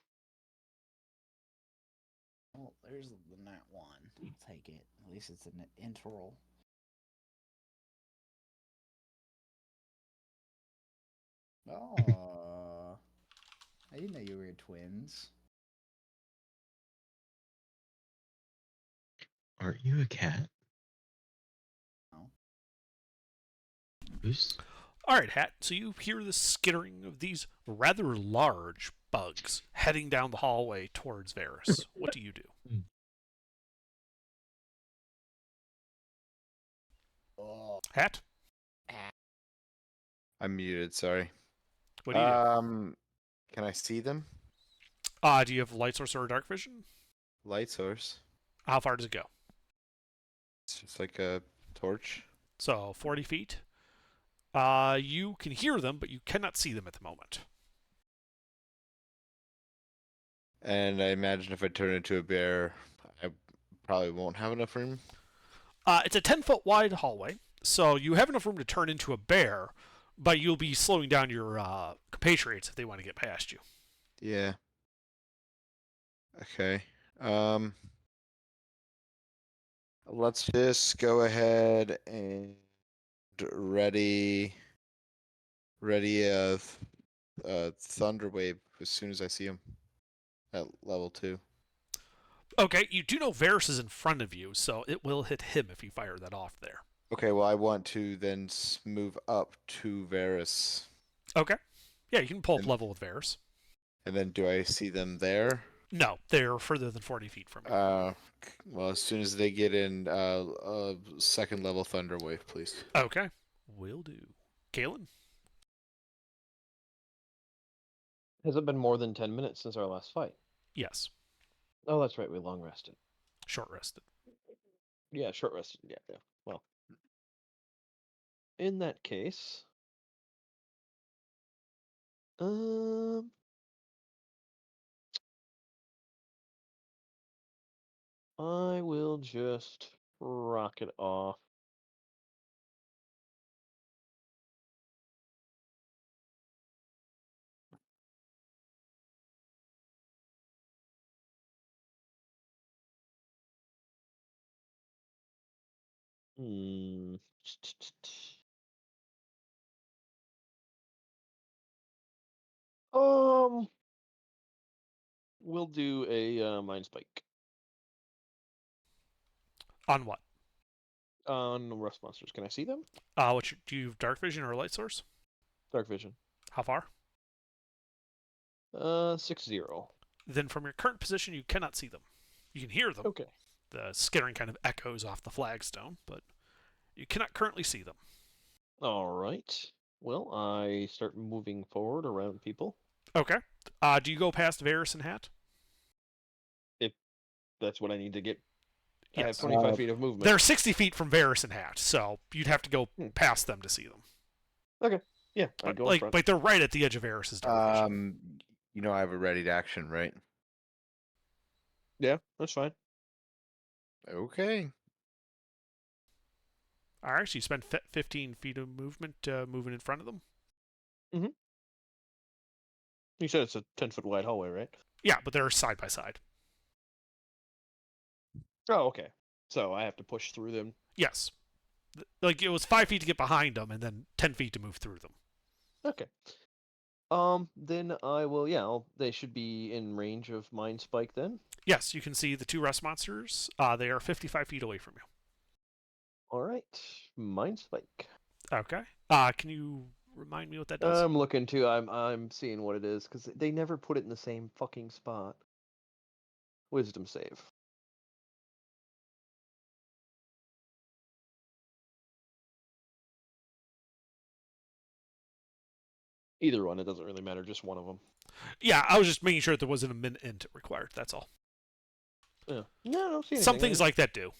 Speaker 5: Well, there's the nat one. I'll take it. At least it's an interval. Oh, I didn't know you were twins.
Speaker 2: Aren't you a cat?
Speaker 5: No.
Speaker 2: Who's?
Speaker 1: All right, Hat. So you hear the skittering of these rather large bugs heading down the hallway towards Varys. What do you do?
Speaker 5: Oh.
Speaker 1: Hat?
Speaker 6: I'm muted. Sorry.
Speaker 1: What do you do?
Speaker 6: Can I see them?
Speaker 1: Do you have light source or dark vision?
Speaker 6: Light source.
Speaker 1: How far does it go?
Speaker 6: It's just like a torch.
Speaker 1: So 40 feet. You can hear them, but you cannot see them at the moment.
Speaker 6: And I imagine if I turn into a bear, I probably won't have enough room.
Speaker 1: It's a 10-foot wide hallway, so you have enough room to turn into a bear, but you'll be slowing down your compatriots if they want to get past you.
Speaker 6: Yeah. Okay. Let's just go ahead and ready a thunder wave as soon as I see him at level 2.
Speaker 1: Okay, you do know Varys is in front of you, so it will hit him if you fire that off there.
Speaker 6: Okay, well I want to then move up to Varys.
Speaker 1: Okay. Yeah, you can pull up
Speaker 6: And-
Speaker 1: level with Varys.
Speaker 6: And then do I see them there?
Speaker 1: No, they're further than 40 feet from you.
Speaker 6: Well, as soon as they get in, second level thunder wave, please.
Speaker 1: Okay, will do. Galen?
Speaker 4: Has it been more than 10 minutes since our last fight?
Speaker 1: Yes.
Speaker 4: Oh, that's right. We long rested.
Speaker 1: Short rested.
Speaker 4: Yeah, short rested. Yeah, yeah. Well, in that case, I will just rock it off. Hmm. We'll do a mind spike
Speaker 1: On what?
Speaker 4: on rust monsters. Can I see them?
Speaker 1: Do you have dark vision or a light source?
Speaker 4: Dark vision.
Speaker 1: How far?
Speaker 4: 6-0.
Speaker 1: Then from your current position, you cannot see them. You can hear them.
Speaker 4: Okay.
Speaker 1: The skittering kind of echoes off the flagstone, but you cannot currently see them.
Speaker 4: All right. Well, I start moving forward around people.
Speaker 1: Okay. Do you go past Varys and Hat?
Speaker 4: If that's what I need to get. I have
Speaker 1: Yes.
Speaker 4: 25 feet of movement.
Speaker 1: They're 60 feet from Varys and Hat, so you'd have to go past them to see them.
Speaker 4: Okay. Yeah, I go in front.
Speaker 1: Like they're right at the edge of Varys' dark vision.
Speaker 6: You know I have a ready to action, right?
Speaker 4: Yeah, that's fine.
Speaker 6: Okay.
Speaker 1: All right, so you spend 15 feet of movement moving in front of them.
Speaker 4: You said it's a 10-foot wide hallway, right?
Speaker 1: Yeah, but they're side by side.
Speaker 4: Oh, okay. So I have to push through them.
Speaker 1: Yes. Like it was 5 feet to get behind them, and then 10 feet to move through them.
Speaker 4: Okay. Then I will. Yeah, they should be in range of Mind Spike then.
Speaker 1: Yes, you can see the two rust monsters. They are 55 feet away from you.
Speaker 4: All right, Mind Spike.
Speaker 1: Okay. Can you remind me what that does?
Speaker 4: I'm looking too. I'm seeing what it is because they never put it in the same fucking spot. Wisdom save. Either one, it doesn't really matter. Just one of them.
Speaker 1: Yeah, I was just making sure that there wasn't a min int required. That's all.
Speaker 4: Yeah. No, I don't see anything.
Speaker 1: Some things like that do.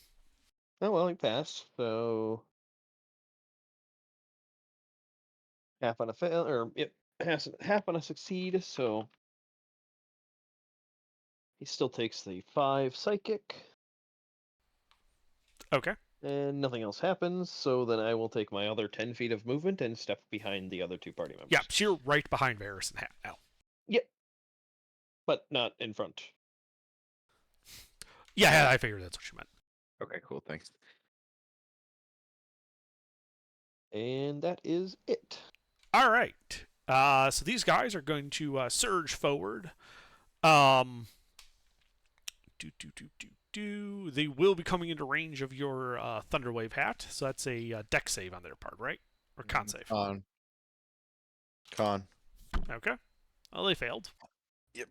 Speaker 4: Oh well, he passed. So half on a fail, or yep, half on a succeed. So he still takes the 5 psychic.
Speaker 1: Okay.
Speaker 4: And nothing else happens, so then I will take my other 10 feet of movement and step behind the other 2 party members.
Speaker 1: Yeah, so you're right behind Varys and Hat now.
Speaker 4: Yep. But not in front.
Speaker 1: Yeah, I figured that's what you meant.
Speaker 6: Okay, cool. Thanks.
Speaker 4: And that is it.
Speaker 1: All right. So these guys are going to surge forward. They will be coming into range of your Thunderwave Hat, so that's a deck save on their part, right? Or con save?
Speaker 6: Con.
Speaker 1: Okay. Well, they failed.
Speaker 6: Yep.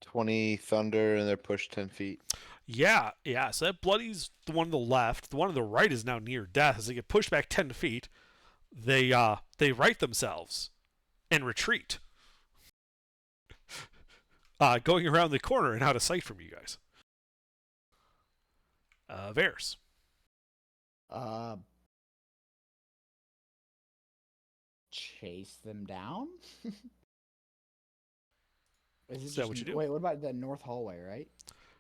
Speaker 6: $20 thunder, and they're pushed 10 feet.
Speaker 1: Yeah. So that bloodies the one on the left. The one on the right is now near death. As they get pushed back 10 feet, they right themselves and retreat, going around the corner and out of sight from you guys. Varys.
Speaker 5: Chase them down?
Speaker 1: Is that what you do?
Speaker 5: Wait, what about the north hallway, right?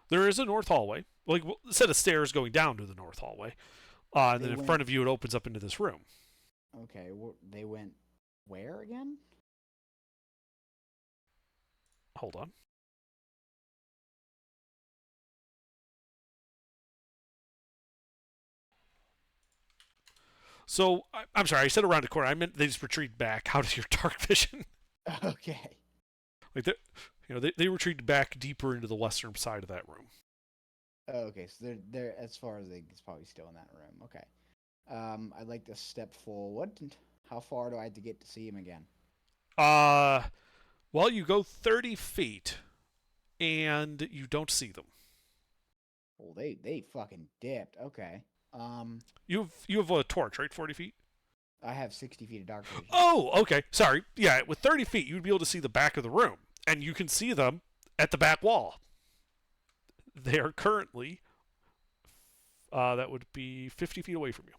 Speaker 1: There is a north hallway, like a set of stairs going down to the north hallway, and then in front of you it opens up into this room.
Speaker 5: Okay, they went where again?
Speaker 1: Hold on. So I'm sorry, I said around the corner. I meant they just retreat back. How does your dark vision?
Speaker 5: Okay.
Speaker 1: Like they retreated back deeper into the western side of that room.
Speaker 5: Okay, so they're as far as it's probably still in that room. Okay. I'd like to step forward. And how far do I have to get to see him again?
Speaker 1: Well, you go 30 feet, and you don't see them.
Speaker 5: Oh, they fucking dipped. Okay.
Speaker 1: You have a torch, right? 40 feet.
Speaker 5: I have 60 feet of dark vision.
Speaker 1: Oh, okay. Sorry. Yeah, with 30 feet, you'd be able to see the back of the room, and you can see them at the back wall. They are currently, that would be 50 feet away from you.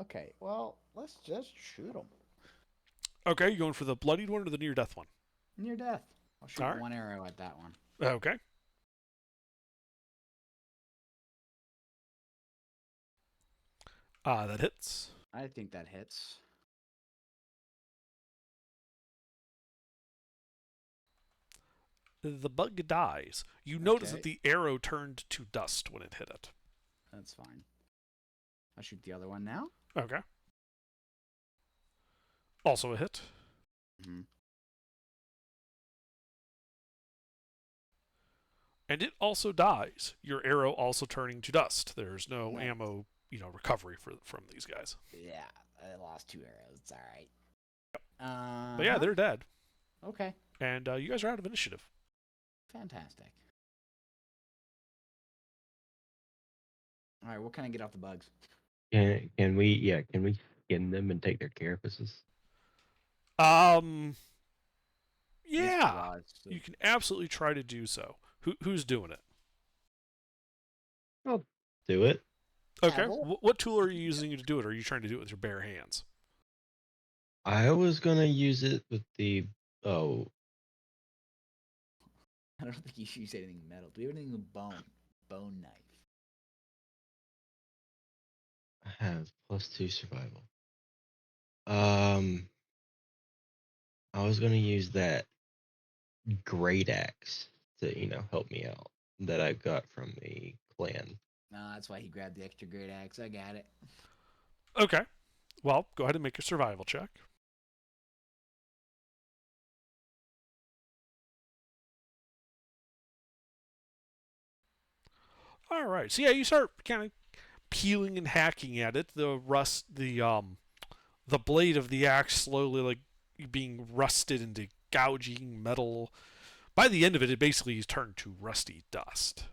Speaker 5: Okay, well, let's just shoot him.
Speaker 1: Okay, you going for the bloodied one or the near death one?
Speaker 5: Near death. I'll shoot
Speaker 1: Alright.
Speaker 5: one arrow at that one.
Speaker 1: Okay. That hits.
Speaker 5: I think that hits.
Speaker 1: The bug dies. You notice that
Speaker 5: Okay.
Speaker 1: the arrow turned to dust when it hit it.
Speaker 5: That's fine. I'll shoot the other one now.
Speaker 1: Okay. Also a hit.
Speaker 5: Mm-hmm.
Speaker 1: And it also dies. Your arrow also turning to dust. There's no
Speaker 5: Nice.
Speaker 1: ammo, recovery from these guys.
Speaker 5: Yeah, I lost 2 arrows. It's all right.
Speaker 1: But yeah, they're dead.
Speaker 5: Okay.
Speaker 1: And you guys are out of initiative.
Speaker 5: Fantastic. All right, what can I get off the bugs?
Speaker 2: Can we skin them and take their carapaces?
Speaker 1: Yeah,
Speaker 5: Claws, so-
Speaker 1: you can absolutely try to do so. Who's doing it?
Speaker 2: Do it.
Speaker 1: Okay.
Speaker 5: Devil?
Speaker 1: What tool are you using to do it? Or are you trying to do it with your bare hands?
Speaker 2: I was gonna use it with the
Speaker 5: I don't think you should use anything metal. Do we have anything with bone? Bone knife.
Speaker 2: I have +2 survival. I was gonna use that great axe to help me out that I got from the clan.
Speaker 5: No, that's why he grabbed the extra great axe. I got it.
Speaker 1: Okay. Well, go ahead and make a survival check. All right. So yeah, you start kind of peeling and hacking at it. The blade of the axe slowly like being rusted into gouging metal. By the end of it, it basically is turned to rusty dust.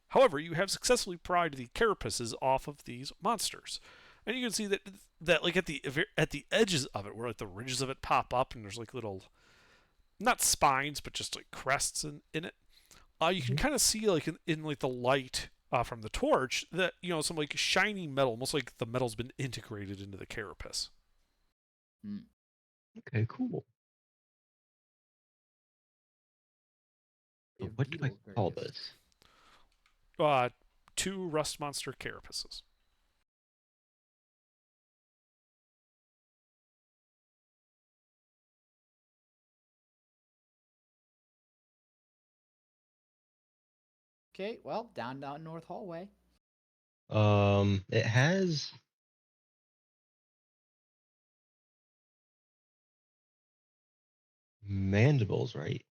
Speaker 1: However, you have successfully pried the carapaces off of these monsters, and you can see that like at the edges of it, where like the ridges of it pop up, and there's like little, not spines, but just like crests in it. You can kind of see like in like the light from the torch that some like shiny metal, almost like the metal's been integrated into the carapace.
Speaker 2: Okay, cool.
Speaker 5: We have
Speaker 2: What do I
Speaker 5: beetle
Speaker 2: call
Speaker 5: Gurgus.
Speaker 2: this?
Speaker 1: 2 rust monster carapaces.
Speaker 5: Okay, well, down North Hallway.
Speaker 2: It has mandibles, right?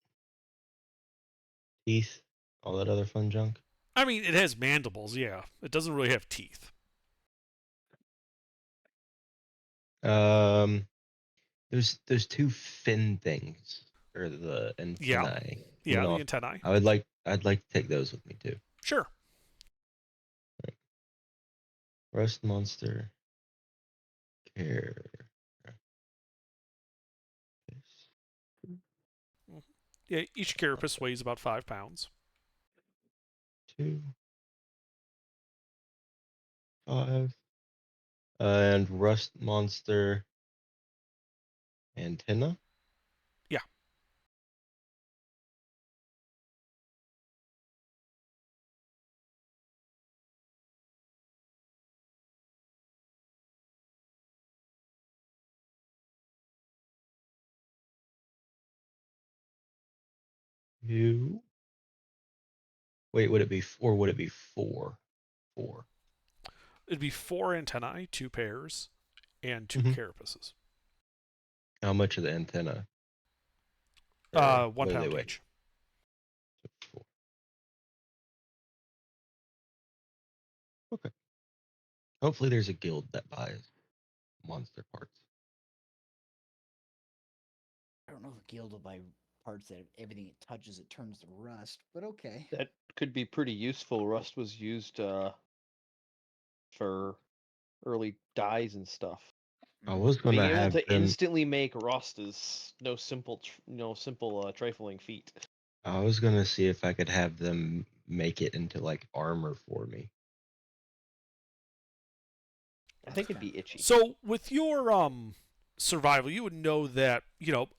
Speaker 2: Teeth, all that other fun junk.
Speaker 1: I mean, it has mandibles, yeah. It doesn't really have teeth.
Speaker 2: There's 2 fin things, or the antennae.
Speaker 1: Yeah,
Speaker 2: coming
Speaker 1: the
Speaker 2: off.
Speaker 1: antennae.
Speaker 2: I'd like to take those with me too.
Speaker 1: Sure.
Speaker 2: Rust monster. Care.
Speaker 1: Yeah, each carapace weighs about 5 pounds.
Speaker 2: 2, 5. And rust monster antenna.
Speaker 1: Yeah.
Speaker 2: You. Wait, would it be or would it be 4? 4.
Speaker 1: It'd be 4 antennae, 2 pairs, and 2
Speaker 2: Mhm.
Speaker 1: carapaces.
Speaker 2: How much of the antenna?
Speaker 1: 1
Speaker 2: what do they
Speaker 1: pound
Speaker 2: weigh?
Speaker 1: each.
Speaker 2: So 4. Okay. Hopefully, there's a guild that buys monster parts.
Speaker 5: I don't know if a guild will buy parts that everything it touches it turns to rust, but okay.
Speaker 4: That could be pretty useful. Rust was used for early dyes and stuff.
Speaker 2: I was
Speaker 4: Being
Speaker 2: gonna
Speaker 4: able
Speaker 2: have
Speaker 4: to
Speaker 2: them.
Speaker 4: instantly make rust is no simple trifling feat.
Speaker 2: I was gonna see if I could have them make it into like armor for me.
Speaker 4: I think it'd
Speaker 5: Okay.
Speaker 4: be itchy.
Speaker 1: So with your survival, you would know that,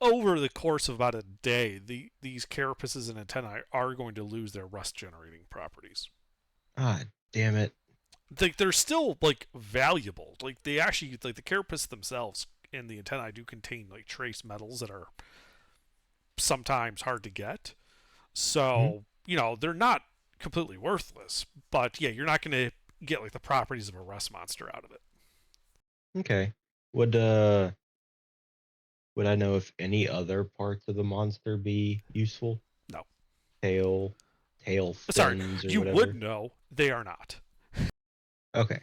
Speaker 1: over the course of about a day, these carapaces and antennae are going to lose their rust generating properties.
Speaker 2: Ah, damn it!
Speaker 1: Like they're still like valuable. Like they actually, like the carapace themselves and the antennae do contain like trace metals that are sometimes hard to get. So, they're not completely worthless, but yeah, you're not going to get like the properties of a rust monster out of it.
Speaker 2: Okay. Would I know if any other parts of the monster be useful?
Speaker 1: No.
Speaker 2: Tail
Speaker 1: Sorry,
Speaker 2: fins or
Speaker 1: you
Speaker 2: whatever.
Speaker 1: would know. They are not.
Speaker 2: Okay.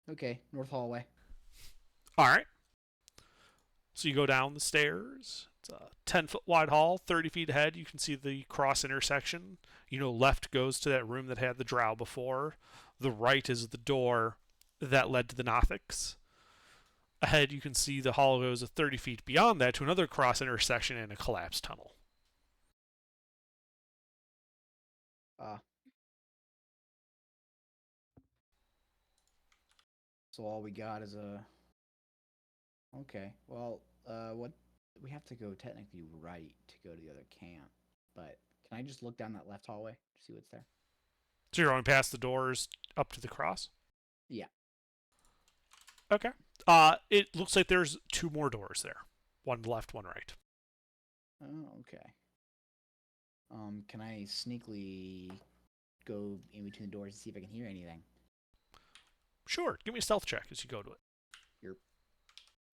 Speaker 5: Okay, north hallway.
Speaker 1: All right. So you go down the stairs. It's a 10-foot wide hall. 30 feet ahead, you can see the cross intersection. Left goes to that room that had the drow before. The right is the door that led to the Nothics. Ahead, you can see the hall goes 30 feet beyond that to another cross intersection and a collapsed tunnel.
Speaker 5: So all we got is a. Okay, well, what we have to go technically right to go to the other camp, but can I just look down that left hallway to see what's there?
Speaker 1: So you're going past the doors up to the cross?
Speaker 5: Yeah.
Speaker 1: Okay. It looks like there's 2 more doors there. One left, one right.
Speaker 5: Oh, okay. Can I sneakily go in between the doors to see if I can hear anything?
Speaker 1: Sure. Give me a stealth check as you go to it.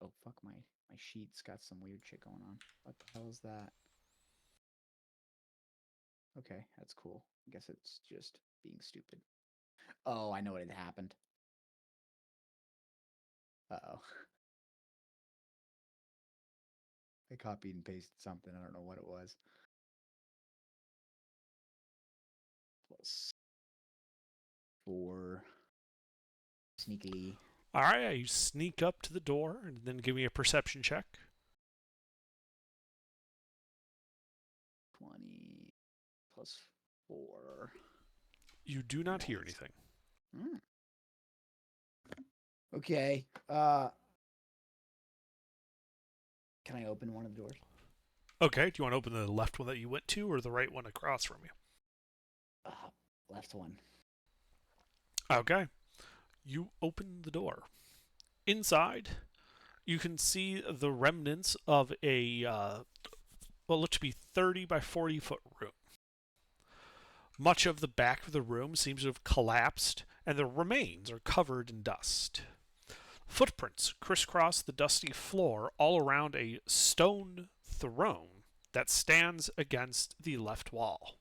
Speaker 5: Oh fuck, my sheet's got some weird shit going on. What the hell is that? Okay, that's cool. I guess it's just being stupid. Oh, I know what had happened. Uh-oh. I copied and pasted something. I don't know what it was. +4. Sneakily.
Speaker 1: All right, you sneak up to the door and then give me a perception check.
Speaker 5: 20 +4.
Speaker 1: You do not hear anything.
Speaker 5: Okay. Can I open one of the doors?
Speaker 1: Okay, do you want to open the left one that you went to or the right one across from you?
Speaker 5: Left one.
Speaker 1: Okay. You open the door. Inside, you can see the remnants of a, what looked to be 30 by 40 foot room. Much of the back of the room seems to have collapsed, and the remains are covered in dust. Footprints crisscross the dusty floor all around a stone throne that stands against the left wall.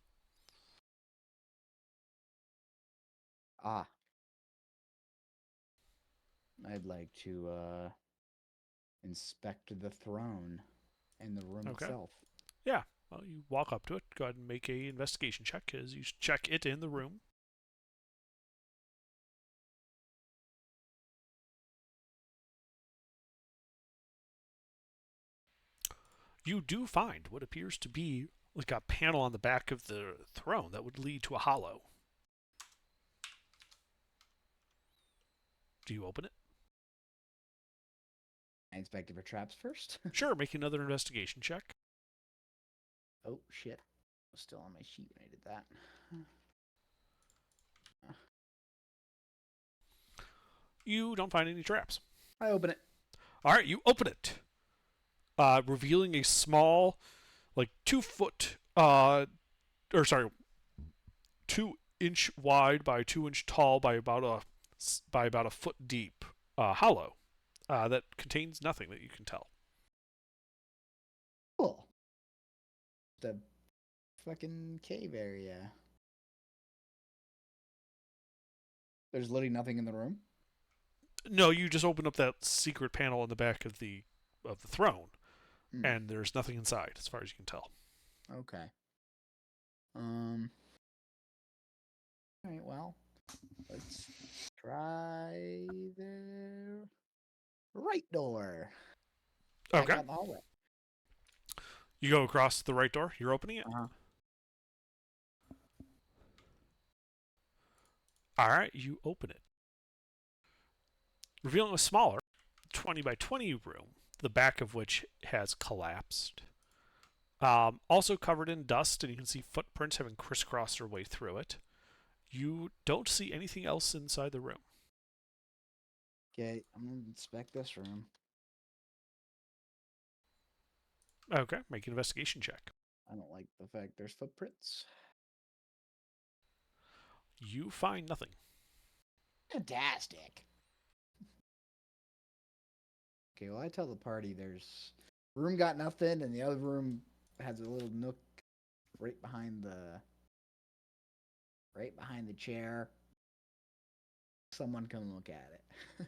Speaker 5: I'd like to inspect the throne and the room
Speaker 1: Okay.
Speaker 5: itself.
Speaker 1: Yeah, well, you walk up to it. Go ahead and make a investigation check as you check it in the room. You do find what appears to be like a panel on the back of the throne that would lead to a hollow. Do you open it?
Speaker 5: I inspected for traps first.
Speaker 1: Sure, make another investigation check.
Speaker 5: Oh shit! I was still on my sheet when I did that.
Speaker 1: You don't find any traps.
Speaker 5: I open it.
Speaker 1: All right, you open it, revealing a small, like 2-foot, 2-inch wide by 2-inch tall by about a foot deep hollow that contains nothing that you can tell.
Speaker 5: Cool. The fucking cave area. There's literally nothing in the room.
Speaker 1: No, you just open up that secret panel in the back of the throne,
Speaker 5: Hmm.
Speaker 1: and there's nothing inside, as far as you can tell.
Speaker 5: Okay. All right. Well, let's try the right door. Back
Speaker 1: Okay.
Speaker 5: out in the hallway.
Speaker 1: You go across the right door. You're opening it.
Speaker 5: Uh-huh.
Speaker 1: All right. You open it, revealing a smaller 20 by 20 room, the back of which has collapsed. Also covered in dust, and you can see footprints having crisscrossed their way through it. You don't see anything else inside the room.
Speaker 5: Okay, I'm gonna inspect this room.
Speaker 1: Okay, make an investigation check.
Speaker 5: I don't like the fact there's footprints.
Speaker 1: You find nothing.
Speaker 5: Fantastic. Okay, well I tell the party there's room got nothing, and the other room has a little nook right behind the chair. Someone come look at it.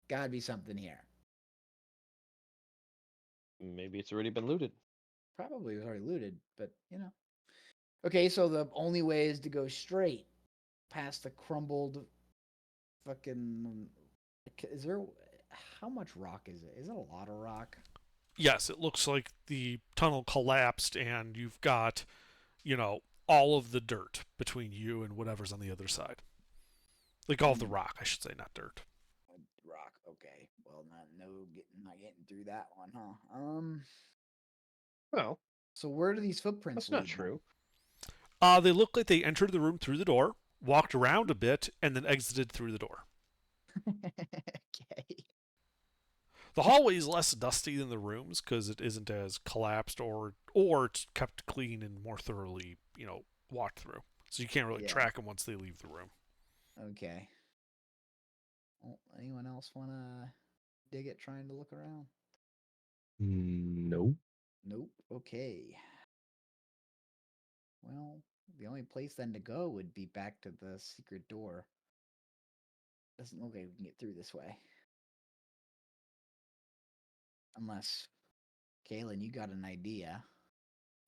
Speaker 5: Gotta be something here.
Speaker 4: Maybe it's already been looted.
Speaker 5: Probably was already looted, but you know. Okay, so the only way is to go straight past the crumbled fucking. Is there? How much rock is it? Is it a lot of rock?
Speaker 1: Yes, it looks like the tunnel collapsed, and you've got, all of the dirt between you and whatever's on the other side. Like all of the rock, I should say, not dirt.
Speaker 5: Rock. Okay. Well, not getting through that one, huh?
Speaker 4: Well,
Speaker 5: So where do these footprints
Speaker 4: that's not
Speaker 5: lead then?
Speaker 4: true.
Speaker 1: They look like they entered the room through the door, walked around a bit, and then exited through the door.
Speaker 5: Okay.
Speaker 1: The hallway is less dusty than the rooms because it isn't as collapsed or it's kept clean and more thoroughly, walked through. So you can't really
Speaker 5: Yeah.
Speaker 1: track them once they leave the room.
Speaker 5: Okay. Well, anyone else wanna dig it trying to look around?
Speaker 2: Nope.
Speaker 5: Nope. Okay. Well, the only place then to go would be back to the secret door. Doesn't look like we can get through this way. Unless, Kaylin, you got an idea.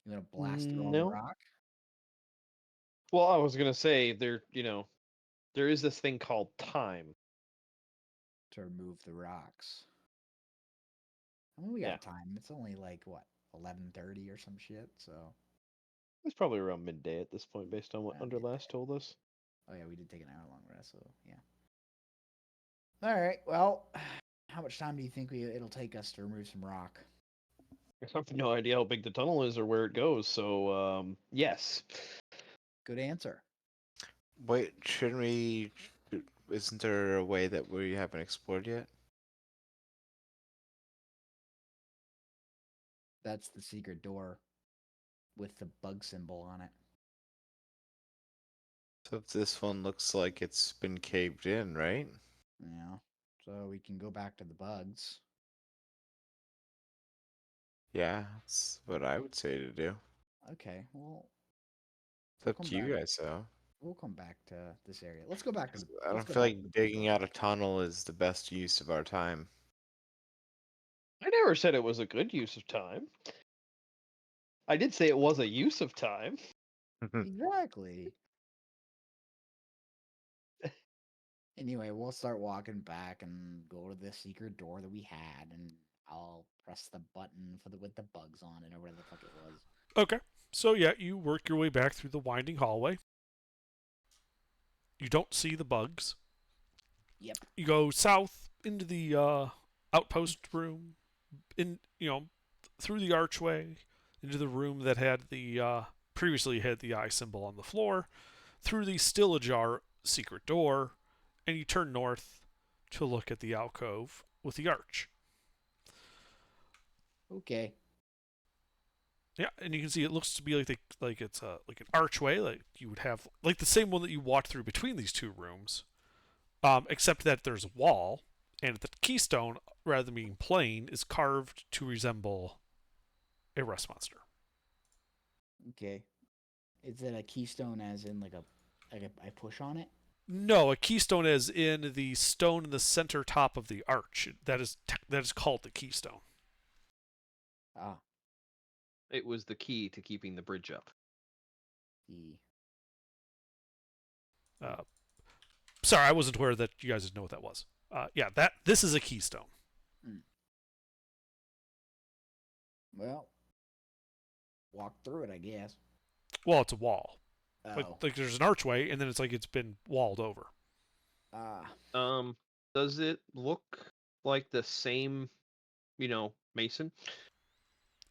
Speaker 5: You want to blast through all the
Speaker 4: No.
Speaker 5: rock?
Speaker 4: Well, I was gonna say there is this thing called time.
Speaker 5: To remove the rocks. I mean, we got
Speaker 4: Yeah.
Speaker 5: time. It's only like, what, 11:30 or some shit, so...
Speaker 4: It's probably around midday at this point, based on what
Speaker 5: Around
Speaker 4: Underlast told us.
Speaker 5: Oh yeah, we did take an hour-long rest, so yeah. Alright, well, how much time do you think it'll take us to remove some rock?
Speaker 4: I have no idea how big the tunnel is or where it goes, so yes.
Speaker 5: Good answer.
Speaker 6: Wait, shouldn't we? Isn't there a way that we haven't explored yet?
Speaker 5: That's the secret door with the bug symbol on it.
Speaker 6: So this one looks like it's been caved in, right?
Speaker 5: Yeah. So we can go back to the bugs.
Speaker 6: Yeah, that's what I would say to do.
Speaker 5: Okay, well,
Speaker 6: It's up
Speaker 5: come
Speaker 6: to you
Speaker 5: back.
Speaker 6: guys, though.
Speaker 5: We'll come back to this area. Let's go back to the.
Speaker 6: I
Speaker 5: let's
Speaker 6: don't
Speaker 5: go
Speaker 6: feel
Speaker 5: back to
Speaker 6: like
Speaker 5: the
Speaker 6: digging out a tunnel is the best use of our time.
Speaker 4: I never said it was a good use of time. I did say it was a use of time.
Speaker 5: Exactly. Anyway, we'll start walking back and go to the secret door that we had, and I'll press the button with the bugs on it or whatever the fuck it was.
Speaker 1: Okay. So yeah, you work your way back through the winding hallway. You don't see the bugs.
Speaker 5: Yep.
Speaker 1: You go south into the outpost room, through the archway, into the room that had the previously had the eye symbol on the floor, through the still ajar secret door, and you turn north to look at the alcove with the arch.
Speaker 5: Okay.
Speaker 1: Yeah, and you can see it looks to be like it's like an archway, like you would have like the same one that you walked through between these two rooms, except that there's a wall, and the keystone, rather than being plain, is carved to resemble a rust monster.
Speaker 5: Okay. Is it a keystone as in like I push on it?
Speaker 1: No, a keystone is in the stone in the center top of the arch. That is called the keystone.
Speaker 5: Ah,
Speaker 4: It was the key to keeping the bridge up.
Speaker 5: the
Speaker 1: Uh, sorry, I wasn't aware that you guys didn't know what that was. Yeah, this is a keystone.
Speaker 5: well, walk through it, I guess.
Speaker 1: Well, it's a wall.
Speaker 5: Oh,
Speaker 1: Like there's an archway, and then it's like it's been walled over.
Speaker 5: ah,
Speaker 4: Does it look like the same, mason?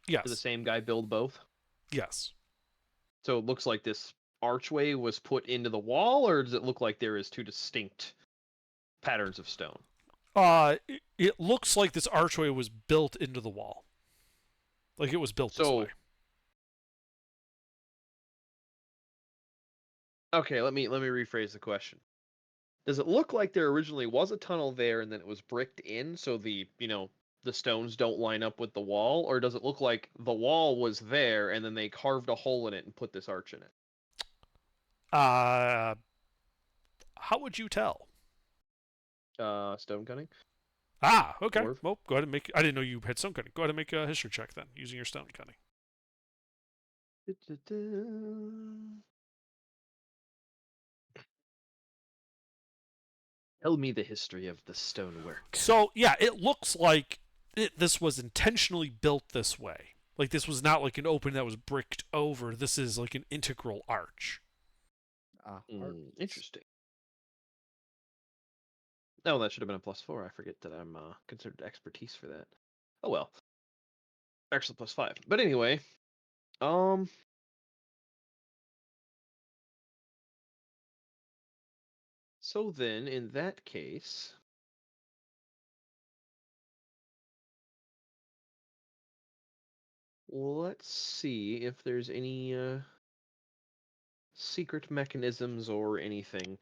Speaker 4: Did the
Speaker 1: Yes.
Speaker 4: same guy build both?
Speaker 1: Yes.
Speaker 4: So it looks like this archway was put into the wall, or does it look like there is two distinct patterns of stone?
Speaker 1: It looks like this archway was built into the wall. Like it was built this
Speaker 4: So
Speaker 1: way.
Speaker 4: okay, let me rephrase the question. Does it look like there originally was a tunnel there and then it was bricked in so the stones don't line up with the wall, or does it look like the wall was there and then they carved a hole in it and put this arch in it?
Speaker 1: How would you tell?
Speaker 4: Stone cutting?
Speaker 1: Okay.
Speaker 4: Dwarf?
Speaker 1: Well, go ahead and make. I didn't know you had stone cutting. Go ahead and make a history check then, using your stone cutting.
Speaker 4: Tell me the history of the stonework.
Speaker 1: So yeah, it looks like this was intentionally built this way. Like this was not like an open that was bricked over. This is like an integral arch.
Speaker 4: Interesting. No, that should have been a +4. I forget that I'm considered expertise for that. Oh well. Actually, +5. But anyway, so then in that case, let's see if there's any secret mechanisms or anything.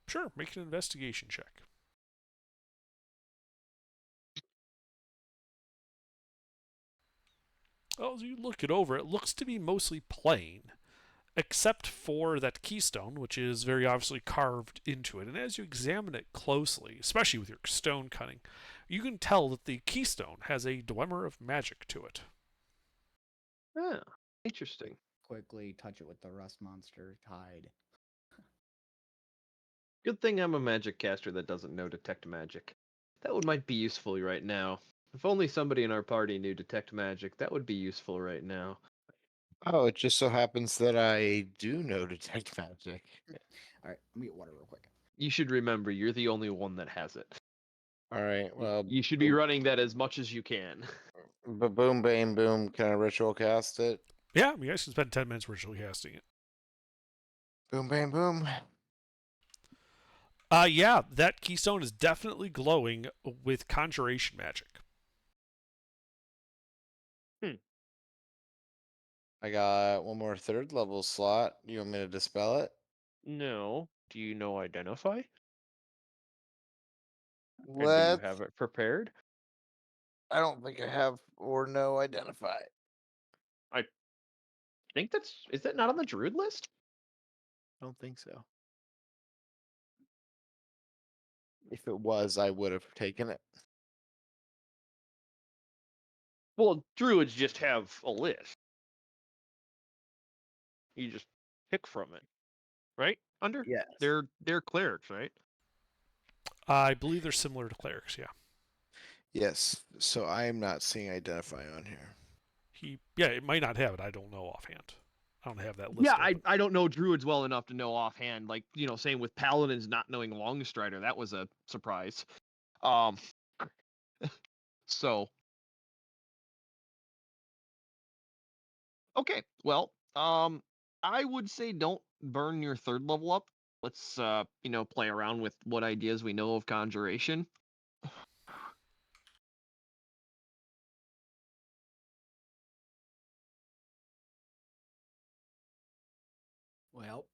Speaker 1: Sure, make an investigation check. Well, as you look it over, it looks to be mostly plain, except for that keystone, which is very obviously carved into it. And as you examine it closely, especially with your stone cutting, you can tell that the keystone has a glimmer of magic to it.
Speaker 4: Ah, interesting.
Speaker 5: quickly touch it with the rust monster hide.
Speaker 4: Good thing I'm a magic caster that doesn't know detect magic. Might be useful right now. If only somebody in our party knew detect magic, that would be useful right now.
Speaker 6: Oh, it just so happens that I do know detect magic.
Speaker 5: All right, let me get water real quick.
Speaker 4: You should remember, you're the only one that has it.
Speaker 6: All right, well,
Speaker 4: You should be running that as much as you can.
Speaker 6: boom, bang, boom. Can I ritual cast it?
Speaker 1: Yeah, you guys can spend 10 minutes ritual casting it.
Speaker 6: Boom, bang, boom.
Speaker 1: Yeah, that keystone is definitely glowing with conjuration magic.
Speaker 6: I got one more third level slot. You want me to dispel it?
Speaker 4: No. Do you know identify? And do you
Speaker 6: Let's.
Speaker 4: have it prepared?
Speaker 6: I don't think I have or know identify.
Speaker 4: I think is that not on the druid list?
Speaker 6: I don't think so. If it was, I would have taken it.
Speaker 4: Well, druids just have a list. You just pick from it. Right?
Speaker 6: Yes.
Speaker 4: They're clerics, right?
Speaker 1: I believe they're similar to clerics, yeah.
Speaker 6: Yes. So I am not seeing identify on here.
Speaker 1: It might not have it. I don't know offhand. I don't have that list.
Speaker 4: Yeah,
Speaker 1: open.
Speaker 4: I don't know druids well enough to know offhand. Like, same with paladins not knowing Longstrider. That was a surprise. So okay, well, I would say don't burn your third level up. Let's play around with what ideas we know of conjuration.
Speaker 5: Well,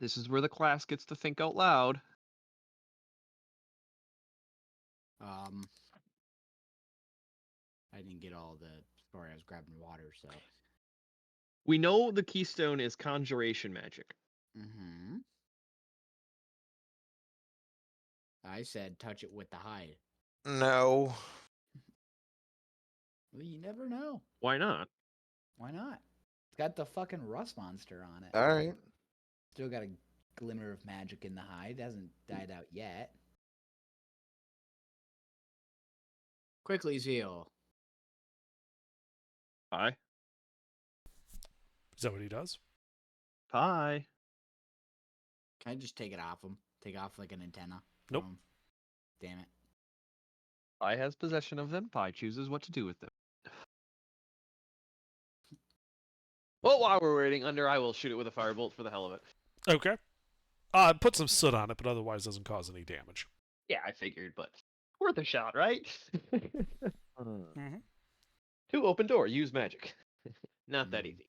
Speaker 4: This is where the class gets to think out loud.
Speaker 5: I didn't get all the story. I was grabbing water, so
Speaker 4: We know the keystone is conjuration magic.
Speaker 5: Mm-hmm. I said touch it with the hide.
Speaker 6: No.
Speaker 5: Well, you never know.
Speaker 4: Why not?
Speaker 5: Why not? It's got the fucking rust monster on it.
Speaker 6: All right.
Speaker 5: Still got a glimmer of magic in the hide. Hasn't died out yet. Quickly, Zeal.
Speaker 4: Pie.
Speaker 1: Is that what he does?
Speaker 4: Pie.
Speaker 5: Can I just take it off him? Take off like an antenna? from
Speaker 1: Nope.
Speaker 5: him? Damn it.
Speaker 4: Pie has possession of them. Pie chooses what to do with them. Well, while we're waiting, I will shoot it with a firebolt for the hell of it.
Speaker 1: Okay. Put some soot on it, but otherwise doesn't cause any damage.
Speaker 4: Yeah, I figured, but worth a shot, right?
Speaker 1: Mm-hmm.
Speaker 4: To open door, use magic. Not that easy.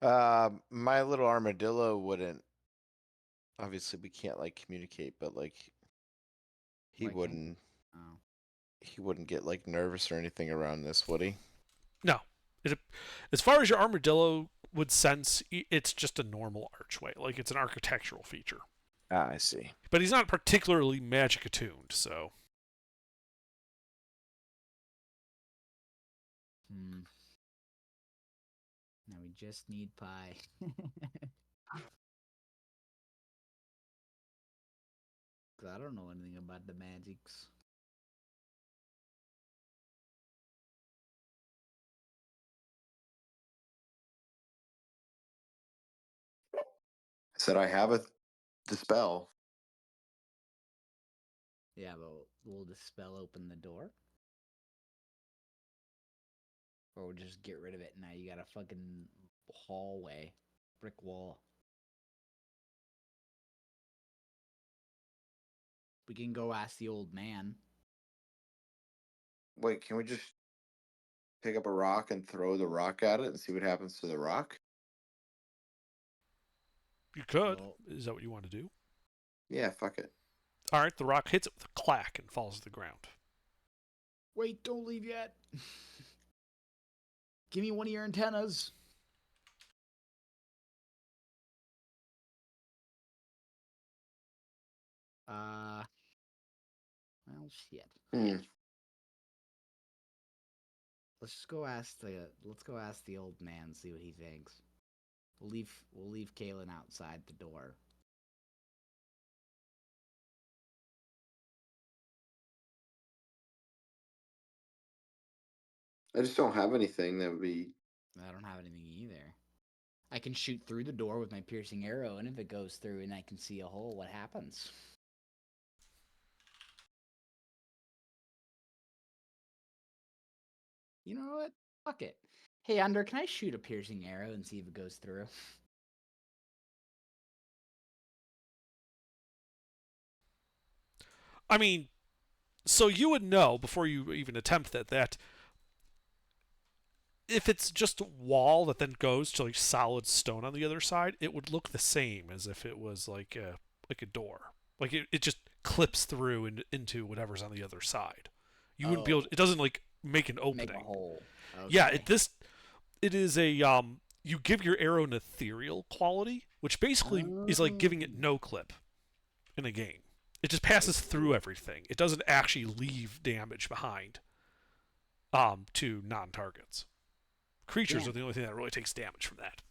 Speaker 6: My little armadillo wouldn't. Obviously, we can't like communicate, but like, he
Speaker 5: Like him?
Speaker 6: wouldn't.
Speaker 5: Oh.
Speaker 6: He wouldn't get like nervous or anything around this, would he?
Speaker 1: No. As far as your armadillo would sense, it's just a normal archway. Like, it's an architectural feature.
Speaker 6: Ah, I see.
Speaker 1: But he's not particularly magic attuned, so.
Speaker 5: Now we just need pie. Cause I don't know anything about the magics.
Speaker 7: I said I have the spell.
Speaker 5: Yeah, but will the spell open the door? Or we'll just get rid of it. Now you got a fucking hallway, brick wall. We can go ask the old man.
Speaker 7: Wait, can we just pick up a rock and throw the rock at it and see what happens to the rock?
Speaker 1: You could.
Speaker 5: Well-
Speaker 1: Is that what you want to do?
Speaker 7: Yeah, fuck it.
Speaker 1: Alright, the rock hits it with a clack and falls to the ground.
Speaker 5: Wait, don't leave yet. Give me one of your antennas. Well, shit.
Speaker 7: Hmm.
Speaker 5: Let's go ask the old man, see what he thinks. We'll leave Kalen outside the door.
Speaker 7: I just don't have anything that would be.
Speaker 5: I don't have anything either. I can shoot through the door with my piercing arrow, and if it goes through and I can see a hole, what happens? You know what? Fuck it. Hey, Under, can I shoot a piercing arrow and see if it goes through?
Speaker 1: I mean, so you would know before you even attempt that if it's just a wall that then goes to like solid stone on the other side, it would look the same as if it was like a door. Like it just clips through into whatever's on the other side. You wouldn't be able. It doesn't like make an opening.
Speaker 5: Make a hole.
Speaker 1: Yeah,
Speaker 5: Okay.
Speaker 1: it is a you give your arrow an ethereal quality, which basically is like giving it no clip in a game. It just passes through everything. It doesn't actually leave damage behind to non-targets. Creatures are the only thing that really takes damage from that.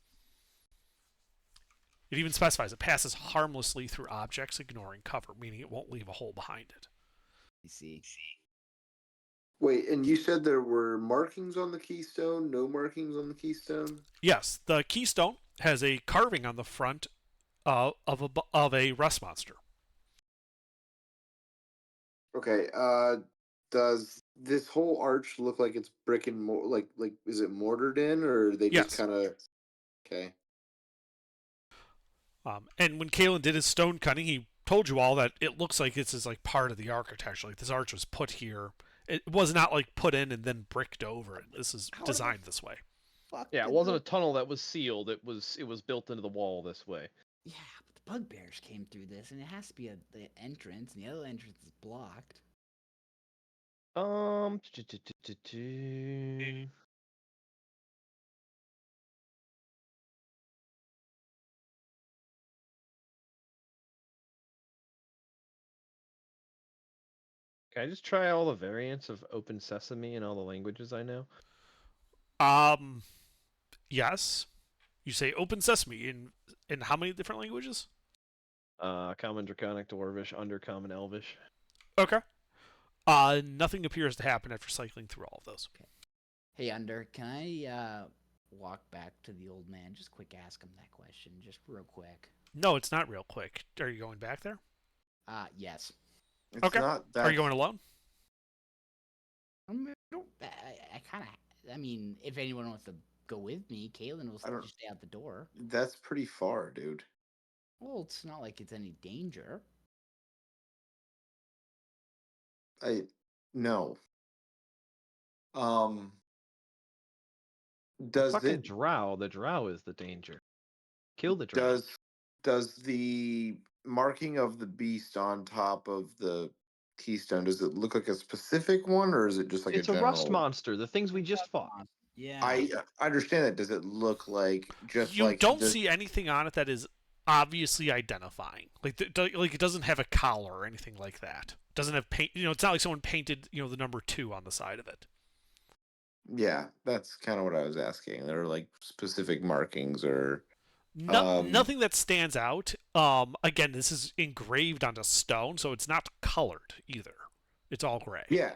Speaker 1: It even specifies it passes harmlessly through objects, ignoring cover, meaning it won't leave a hole behind it.
Speaker 5: You see.
Speaker 7: Wait, and you said there were markings on the keystone? No markings on the keystone?
Speaker 1: Yes, the keystone has a carving on the front of a rust monster.
Speaker 7: Okay. Does this whole arch look like it's brick and like is it mortared in, or are they
Speaker 1: Yes.
Speaker 7: just kind of? Okay.
Speaker 1: And when Kalen did his stone cutting, he told you all that it looks like this is like part of the architecture. Like this arch was put here. It was not like put in and then bricked over. This is
Speaker 5: How
Speaker 1: designed this way.
Speaker 5: Fuck.
Speaker 4: Yeah, it
Speaker 5: did
Speaker 4: wasn't a
Speaker 5: the-
Speaker 4: tunnel that was sealed. It was built into the wall this way.
Speaker 5: Yeah, but the bugbears came through this, and it has to be the entrance, and the other entrance is blocked.
Speaker 4: Can I just try all the variants of Open Sesame in all the languages I know?
Speaker 1: Yes. You say open sesame in how many different languages?
Speaker 4: Common, Draconic, Dwarvish, Undercommon, Elvish.
Speaker 1: Okay. Nothing appears to happen after cycling through all of those.
Speaker 5: Hey, Under, can I walk back to the old man? Just quick ask him that question, just real quick.
Speaker 1: No, it's not real quick. Are you going back there?
Speaker 5: Yes.
Speaker 7: It's
Speaker 1: Okay.
Speaker 7: not that.
Speaker 1: Are you going alone?
Speaker 5: I kind of. I mean, if anyone wants to go with me, Kaylin will
Speaker 7: don't-
Speaker 5: just stay out the door.
Speaker 7: That's pretty far, dude.
Speaker 5: Well, it's not like it's any danger.
Speaker 7: No. Does
Speaker 4: Fucking
Speaker 7: it
Speaker 4: drow. The drow is the danger. Kill the drow.
Speaker 7: does the marking of the beast on top of the keystone, does it look like a specific one, or is it just like
Speaker 4: It's
Speaker 7: a
Speaker 4: a
Speaker 7: general?
Speaker 4: rust monster. The things we just fought.
Speaker 5: Yeah.
Speaker 7: I understand that. Does it look like just
Speaker 1: You
Speaker 7: like
Speaker 1: don't
Speaker 7: the-
Speaker 1: see anything on it that is obviously identifying. Like like it doesn't have a collar or anything like that. It doesn't have paint. It's not like someone painted the number 2 on the side of it.
Speaker 7: Yeah, that's kind of what I was asking. There are like specific markings or
Speaker 1: Nothing that stands out. Again, this is engraved onto stone, so it's not colored either. It's all gray.
Speaker 7: yeah.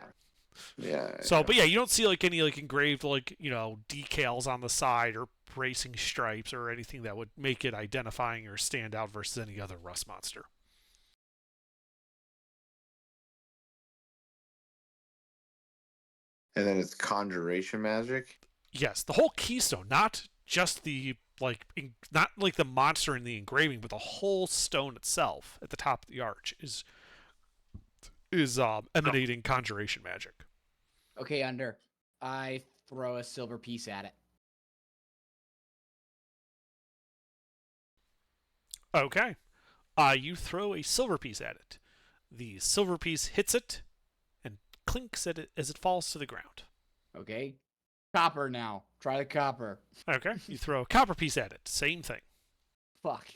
Speaker 7: Yeah.
Speaker 1: So, but yeah, you don't see like any like engraved like decals on the side or racing stripes or anything that would make it identifying or stand out versus any other rust monster.
Speaker 7: And then it's conjuration magic.
Speaker 1: Yes, the whole keystone, not just the not like the monster in the engraving, but the whole stone itself at the top of the arch is emanating conjuration magic.
Speaker 5: Okay, Under. I throw a silver piece at it.
Speaker 1: Okay. You throw a silver piece at it. The silver piece hits it and clinks at it as it falls to the ground.
Speaker 5: Okay. Copper now. Try the copper.
Speaker 1: Okay. You throw a copper piece at it. Same thing.
Speaker 5: Fuck.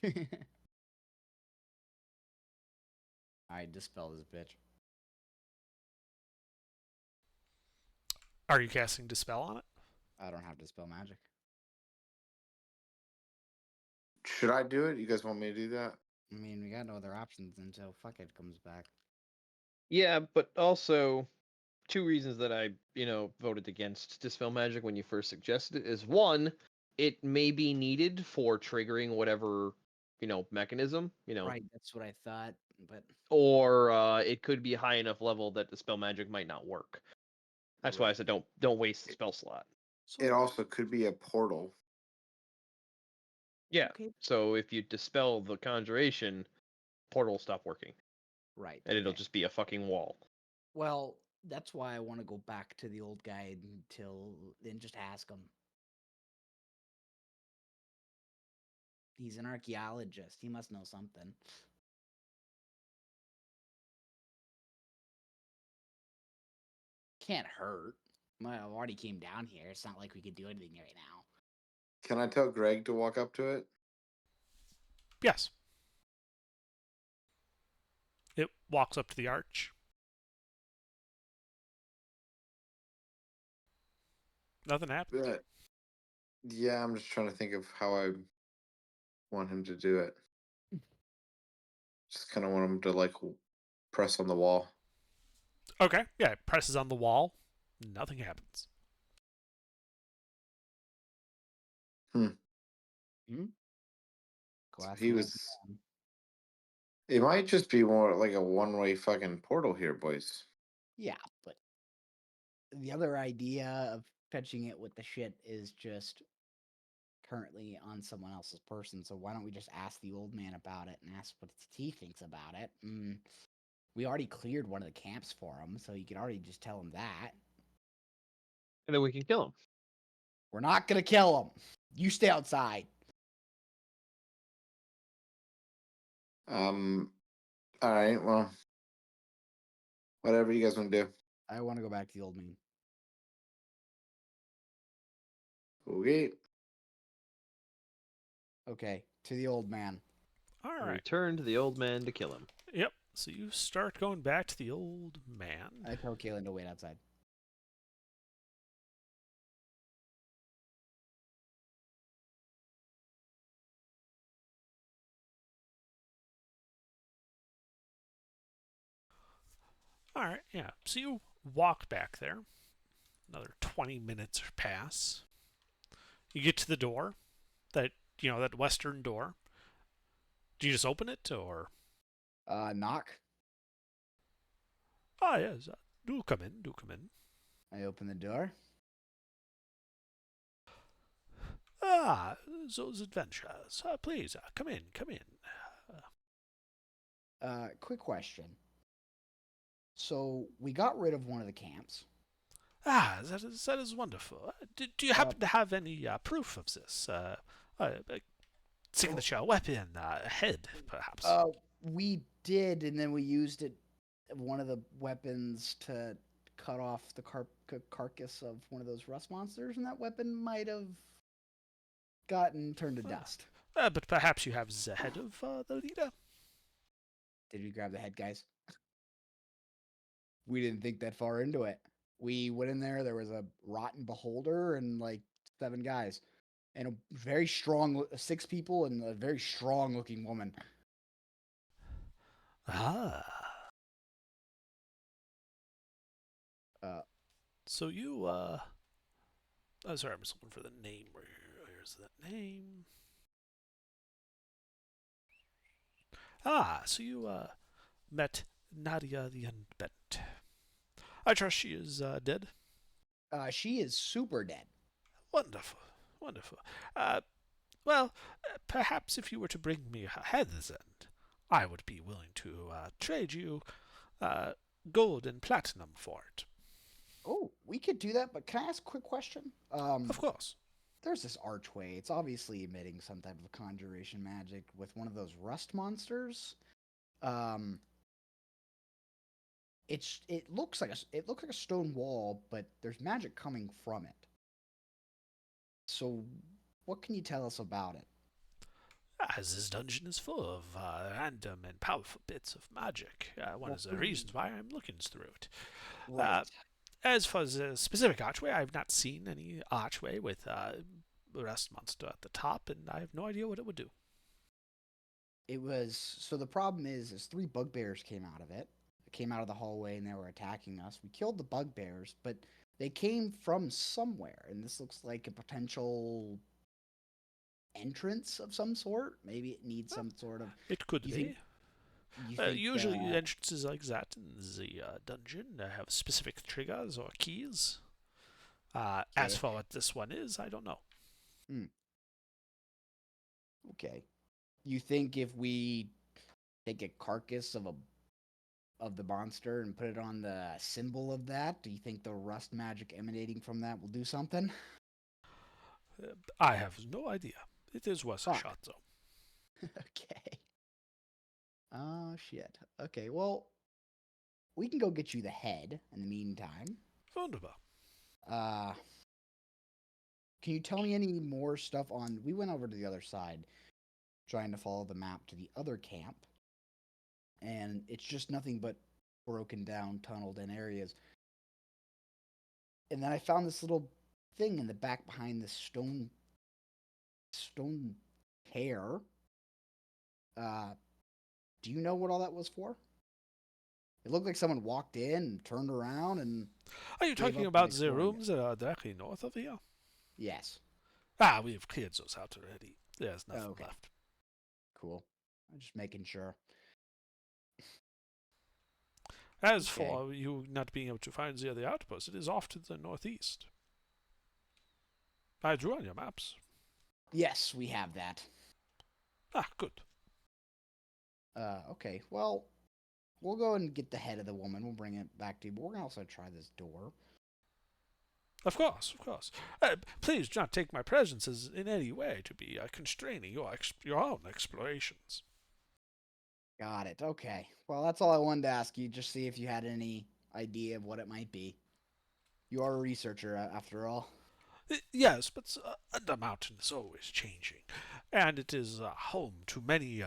Speaker 5: Alright, dispel this bitch.
Speaker 1: Are you casting Dispel on it?
Speaker 5: I don't have dispel magic.
Speaker 7: Should I do it? You guys want me to do that?
Speaker 5: I mean, we got no other options until fuck it comes back.
Speaker 4: Yeah, but also 2 reasons that I, voted against Dispel Magic when you first suggested it is 1, it may be needed for triggering whatever, mechanism,
Speaker 5: Right, that's what I thought, but
Speaker 4: or it could be high enough level that Dispel Magic might not work. That's why I said don't waste the spell slot.
Speaker 7: It also could be a portal.
Speaker 4: Yeah.
Speaker 5: Okay.
Speaker 4: So if you dispel the conjuration, portal will stop working,
Speaker 5: right.
Speaker 4: and it'll
Speaker 5: okay.
Speaker 4: just be a fucking wall.
Speaker 5: Well, that's why I want to go back to the old guy until then just ask him. He's an archaeologist. He must know something. Can't hurt. Well, I already came down here. It's not like we could do anything right now.
Speaker 7: Can I tell Greg to walk up to it?
Speaker 1: Yes. It walks up to the arch. Nothing happens.
Speaker 7: Yeah, I'm just trying to think of how I want him to do it. Just kind of want him to like press on the wall.
Speaker 1: Okay. Yeah, it presses on the wall. Nothing happens.
Speaker 5: Go
Speaker 7: So
Speaker 5: ask
Speaker 7: he
Speaker 5: the old
Speaker 7: was.
Speaker 5: man.
Speaker 7: It might just be more like a one-way fucking portal here, boys.
Speaker 5: Yeah, but the other idea of fetching it with the shit is just currently on someone else's person. So why don't we just ask the old man about it and ask what he thinks about it? We already cleared one of the camps for him, so you could already just tell him that.
Speaker 4: And then we can kill him.
Speaker 5: We're not gonna kill him. You stay outside.
Speaker 7: All right. Well, whatever you guys want to do.
Speaker 5: I want to go back to the old man.
Speaker 7: Okay.
Speaker 5: Okay, to the old man.
Speaker 1: All
Speaker 4: We
Speaker 1: right.
Speaker 4: return to the old man to kill him.
Speaker 1: Yep. So you start going back to the old man.
Speaker 5: I tell Kaylin to wait outside.
Speaker 1: All right, yeah. So you walk back there. Another 20 minutes pass. You get to the door, that western door. Do you just open it, or?
Speaker 5: Knock.
Speaker 1: Ah, yes. Do come in. Do come in.
Speaker 5: I open the door.
Speaker 1: Ah, those adventures. Please, come in. Come in.
Speaker 5: Quick question. So we got rid of one of the camps.
Speaker 1: Ah, that is wonderful. Do you happen to have any proof of this? Signature weapon, head, perhaps.
Speaker 5: We did, and then we used it, one of the weapons, to cut off the carcass of one of those rust monsters, and that weapon might have gotten turned to dust.
Speaker 1: But perhaps you have the head of the leader?
Speaker 5: Did we grab the head, guys? We didn't think that far into it. We went in there was a rotten beholder and like 7 guys. And a very strong, 6 people and a very strong looking woman.
Speaker 1: Ah. So you, oh, sorry, I'm just looking for the name. Where's that name? Ah, so you, met Nadia the Unbent. I trust she is, dead?
Speaker 5: She is super dead.
Speaker 1: Wonderful, wonderful. Well, perhaps if you were to bring me her head then, I would be willing to trade you gold and platinum for it.
Speaker 5: Oh, we could do that, but can I ask a quick question?
Speaker 1: Of course.
Speaker 5: There's this archway. It's obviously emitting some type of conjuration magic with one of those rust monsters. It looks like a stone wall, but there's magic coming from it. So, what can you tell us about it?
Speaker 1: As this dungeon is full of random and powerful bits of magic, one of the reasons why I'm looking through it.
Speaker 5: Right.
Speaker 1: As for the specific archway, I've not seen any archway with a rust monster at the top, and I have no idea what it would do.
Speaker 5: It was, so the problem is 3 bugbears came out of it. They came out of the hallway and they were attacking us. We killed the bugbears, but they came from somewhere, and this looks like a potential entrance of some sort. Maybe it needs some sort of.
Speaker 1: It could
Speaker 5: You
Speaker 1: be.
Speaker 5: think- You think,
Speaker 1: Usually, entrances like that in the dungeon have specific triggers or keys. As
Speaker 5: Okay.
Speaker 1: for what this one is, I don't know.
Speaker 5: Okay. You think if we take a carcass of the monster and put it on the symbol of that, do you think the rust magic emanating from that will do something?
Speaker 1: I have no idea. It is worth a
Speaker 5: Fuck.
Speaker 1: shot, though.
Speaker 5: Okay. Oh shit. Okay, well, we can go get you the head in the meantime.
Speaker 1: Wunderbar.
Speaker 5: Can you tell me any more stuff on? We went over to the other side, trying to follow the map to the other camp, and it's just nothing but broken down, tunneled in areas. And then I found this little thing in the back behind this stone hair. Do you know what all that was for? It looked like someone walked in and turned around and.
Speaker 1: Are you
Speaker 5: Gave
Speaker 1: talking
Speaker 5: up
Speaker 1: about
Speaker 5: and
Speaker 1: the
Speaker 5: explored it.
Speaker 1: rooms that are directly north of here?
Speaker 5: Yes.
Speaker 1: Ah, we have cleared those out already. There's nothing
Speaker 5: Okay.
Speaker 1: left.
Speaker 5: Cool. I'm just making sure.
Speaker 1: As
Speaker 5: Okay.
Speaker 1: for you not being able to find the other outpost, it is off to the northeast. I drew on your maps.
Speaker 5: Yes, we have that.
Speaker 1: Ah, good.
Speaker 5: Okay. Well, we'll go and get the head of the woman. We'll bring it back to you, but we're gonna also try this door.
Speaker 1: Of course, of course. Please do not take my presence as in any way to be constraining your own explorations.
Speaker 5: Got it. Okay. Well, that's all I wanted to ask you. Just see if you had any idea of what it might be. You are a researcher, after all.
Speaker 1: Yes, but the mountain is always changing, and it is home to many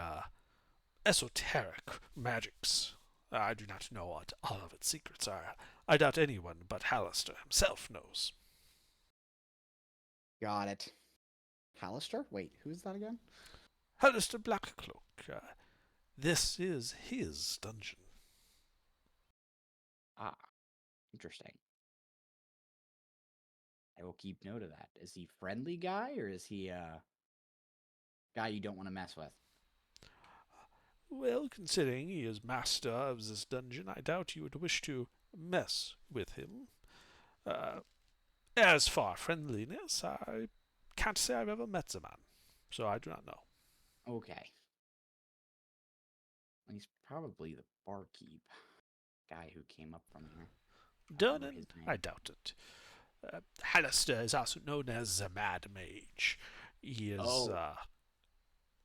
Speaker 1: esoteric magics. I do not know what all of its secrets are. I doubt anyone but Hallister himself knows.
Speaker 5: Got it. Hallister? Wait, who's that again?
Speaker 1: Hallister Blackcloak. This is his dungeon.
Speaker 5: Ah, interesting. I will keep note of that. Is he friendly guy or is he a guy you don't want to mess with?
Speaker 1: Well, considering he is master of this dungeon, I doubt you would wish to mess with him. As for friendliness, I can't say I've ever met the man, so I do not know.
Speaker 5: Okay. He's probably the barkeep guy who came up from here. remember
Speaker 1: Durnan?
Speaker 5: his
Speaker 1: I
Speaker 5: name.
Speaker 1: doubt it. Hallister is also known as the Mad Mage. He is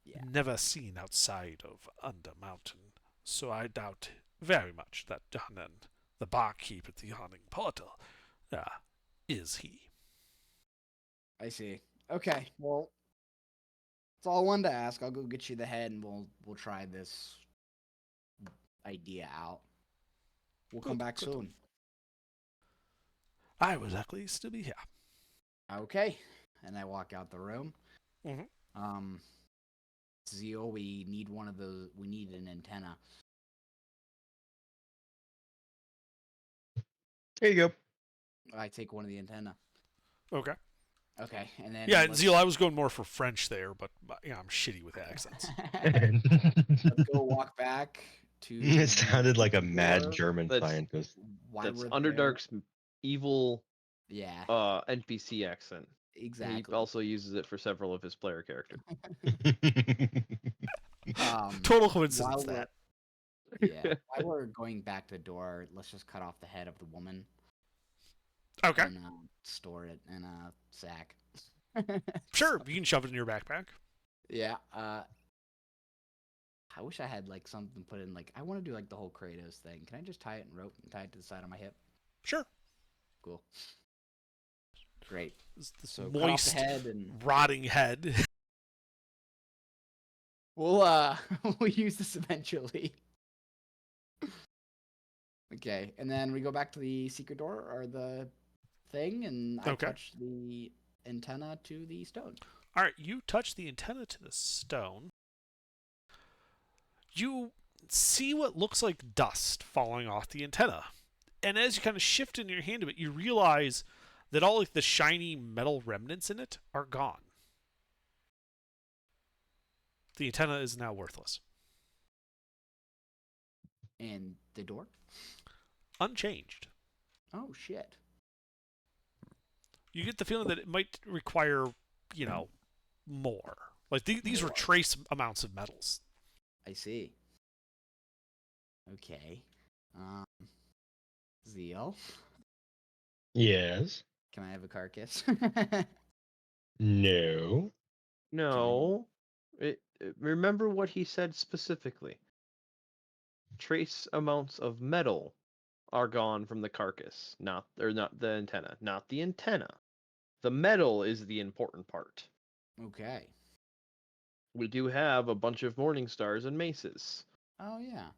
Speaker 5: Yeah.
Speaker 1: never seen outside of Undermountain, so I doubt very much that Durnan, the barkeep at the Yawning Portal, is he.
Speaker 5: I see. Okay. Well, that's all I wanted to ask. I'll go get you the head, and we'll try this idea out. We'll come
Speaker 1: Good,
Speaker 5: back
Speaker 1: good.
Speaker 5: soon.
Speaker 1: I was lucky to be here.
Speaker 5: Okay. And I walk out the room.
Speaker 1: Mhm.
Speaker 5: Zeal, we need one of those. We need an antenna.
Speaker 2: There you go.
Speaker 5: I take one of the antenna.
Speaker 1: Okay.
Speaker 5: Okay, and then
Speaker 1: Yeah, and
Speaker 5: let's-
Speaker 1: Zeal, I was going more for French there, but yeah, I'm shitty with accents.
Speaker 5: let's go walk back to.
Speaker 2: It sounded like a mad
Speaker 5: door.
Speaker 2: German
Speaker 4: That's-
Speaker 2: scientist.
Speaker 5: Why
Speaker 4: That's
Speaker 5: we're
Speaker 4: Underdark's evil
Speaker 5: there. Yeah,
Speaker 4: NPC accent.
Speaker 5: exactly.
Speaker 4: He also uses it for several of his player characters.
Speaker 1: Total
Speaker 5: while
Speaker 1: coincidence
Speaker 5: we're-
Speaker 1: that.
Speaker 5: Yeah. While we're going back to the door, let's just cut off the head of the woman
Speaker 1: Okay.
Speaker 5: and store it in a sack.
Speaker 1: Sure, you can shove it in your backpack.
Speaker 5: Yeah. I wish I had like something put in. Like I want to do like the whole Kratos thing. Can I just tie it in rope and tie it to the side of my hip?
Speaker 1: Sure.
Speaker 5: Cool. Great.
Speaker 1: This
Speaker 5: So cut off
Speaker 1: moist,
Speaker 5: the head and
Speaker 1: rotting head.
Speaker 5: we'll we'll use this eventually. Okay, and then we go back to the secret door or the thing, and I
Speaker 1: Okay.
Speaker 5: touch the antenna to the stone.
Speaker 1: All right, you touch the antenna to the stone. You see what looks like dust falling off the antenna. And as you kind of shift in your hand to it, you realize that all like the shiny metal remnants in it are gone. The antenna is now worthless.
Speaker 5: And the door?
Speaker 1: Unchanged.
Speaker 5: Oh shit.
Speaker 1: You get the feeling that it might require, more. Like these were trace amounts of metals.
Speaker 5: I see. Okay. Zeal,
Speaker 2: Yes.
Speaker 5: can I have a carcass?
Speaker 2: No.
Speaker 4: No. Remember what he said specifically. Trace amounts of metal are gone from the carcass, not the antenna. Not the antenna. The metal is the important part.
Speaker 5: Okay.
Speaker 4: We do have a bunch of morning stars and maces.
Speaker 5: Oh yeah.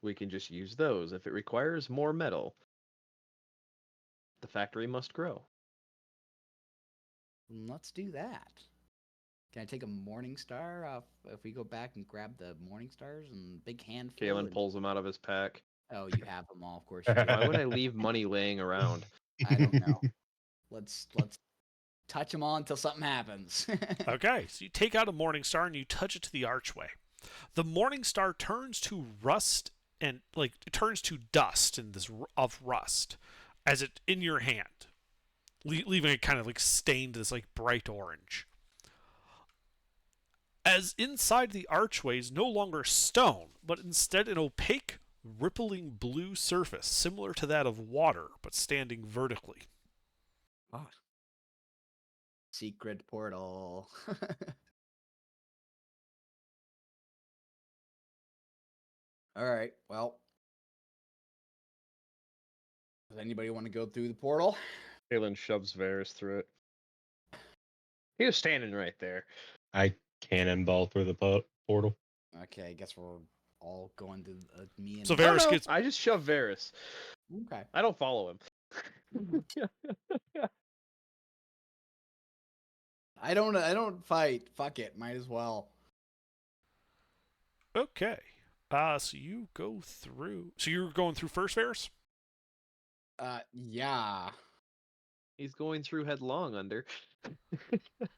Speaker 4: We can just use those. If it requires more metal, the factory must grow.
Speaker 5: Let's do that. Can I take a morning star off if we go back and grab the morning stars and big handful?
Speaker 4: Kalen
Speaker 5: and-
Speaker 4: pulls them out of his pack.
Speaker 5: Oh, you have them all, of course. You do.
Speaker 4: Why would I leave money laying around?
Speaker 5: I don't know. Let's touch them all until something happens.
Speaker 1: Okay, so you take out a morning star and you touch it to the archway. The morning star turns to rust and it turns to dust and of rust as it in your hand, leaving it kind of stained this bright orange. As inside the archway is no longer stone, but instead an opaque, rippling blue surface similar to that of water, but standing vertically.
Speaker 5: Secret portal. All right. Well, does anybody want to go through the portal?
Speaker 4: Kalen shoves Varys through it. He was standing right there.
Speaker 2: I cannonball through the portal.
Speaker 5: Okay, I guess we're all going to me and
Speaker 1: So
Speaker 4: No,
Speaker 1: Varys
Speaker 4: no,
Speaker 1: gets
Speaker 4: I just shove Varys.
Speaker 5: okay.
Speaker 4: I don't follow him.
Speaker 5: I don't fight. Fuck it. Might as well.
Speaker 1: okay. So you go through. So you're going through first, Varys?
Speaker 5: Yeah.
Speaker 4: He's going through headlong under.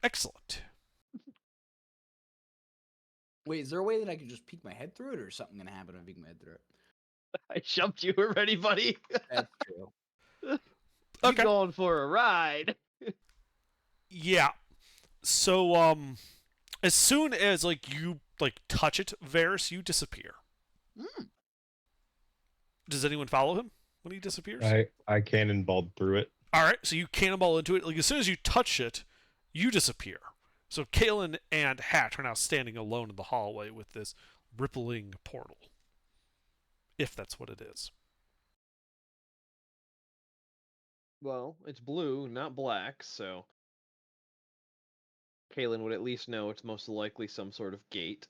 Speaker 1: Excellent.
Speaker 5: Wait, is there a way that I could just peek my head through it, or is something gonna happen if I peek my head through it?
Speaker 4: I shoved you already, buddy.
Speaker 5: That's true.
Speaker 4: You
Speaker 1: Okay.
Speaker 4: going for a ride?
Speaker 1: Yeah. So as soon as like you like touch it, Varys, you disappear.
Speaker 5: Mm.
Speaker 1: Does anyone follow him when he disappears?
Speaker 2: I cannonballed through it.
Speaker 1: All right, so you cannonball into it. Like as soon as you touch it, you disappear. So Kalen and Hatch are now standing alone in the hallway with this rippling portal. If that's what it is.
Speaker 4: Well, it's blue, not black, so Kalen would at least know it's most likely some sort of gate.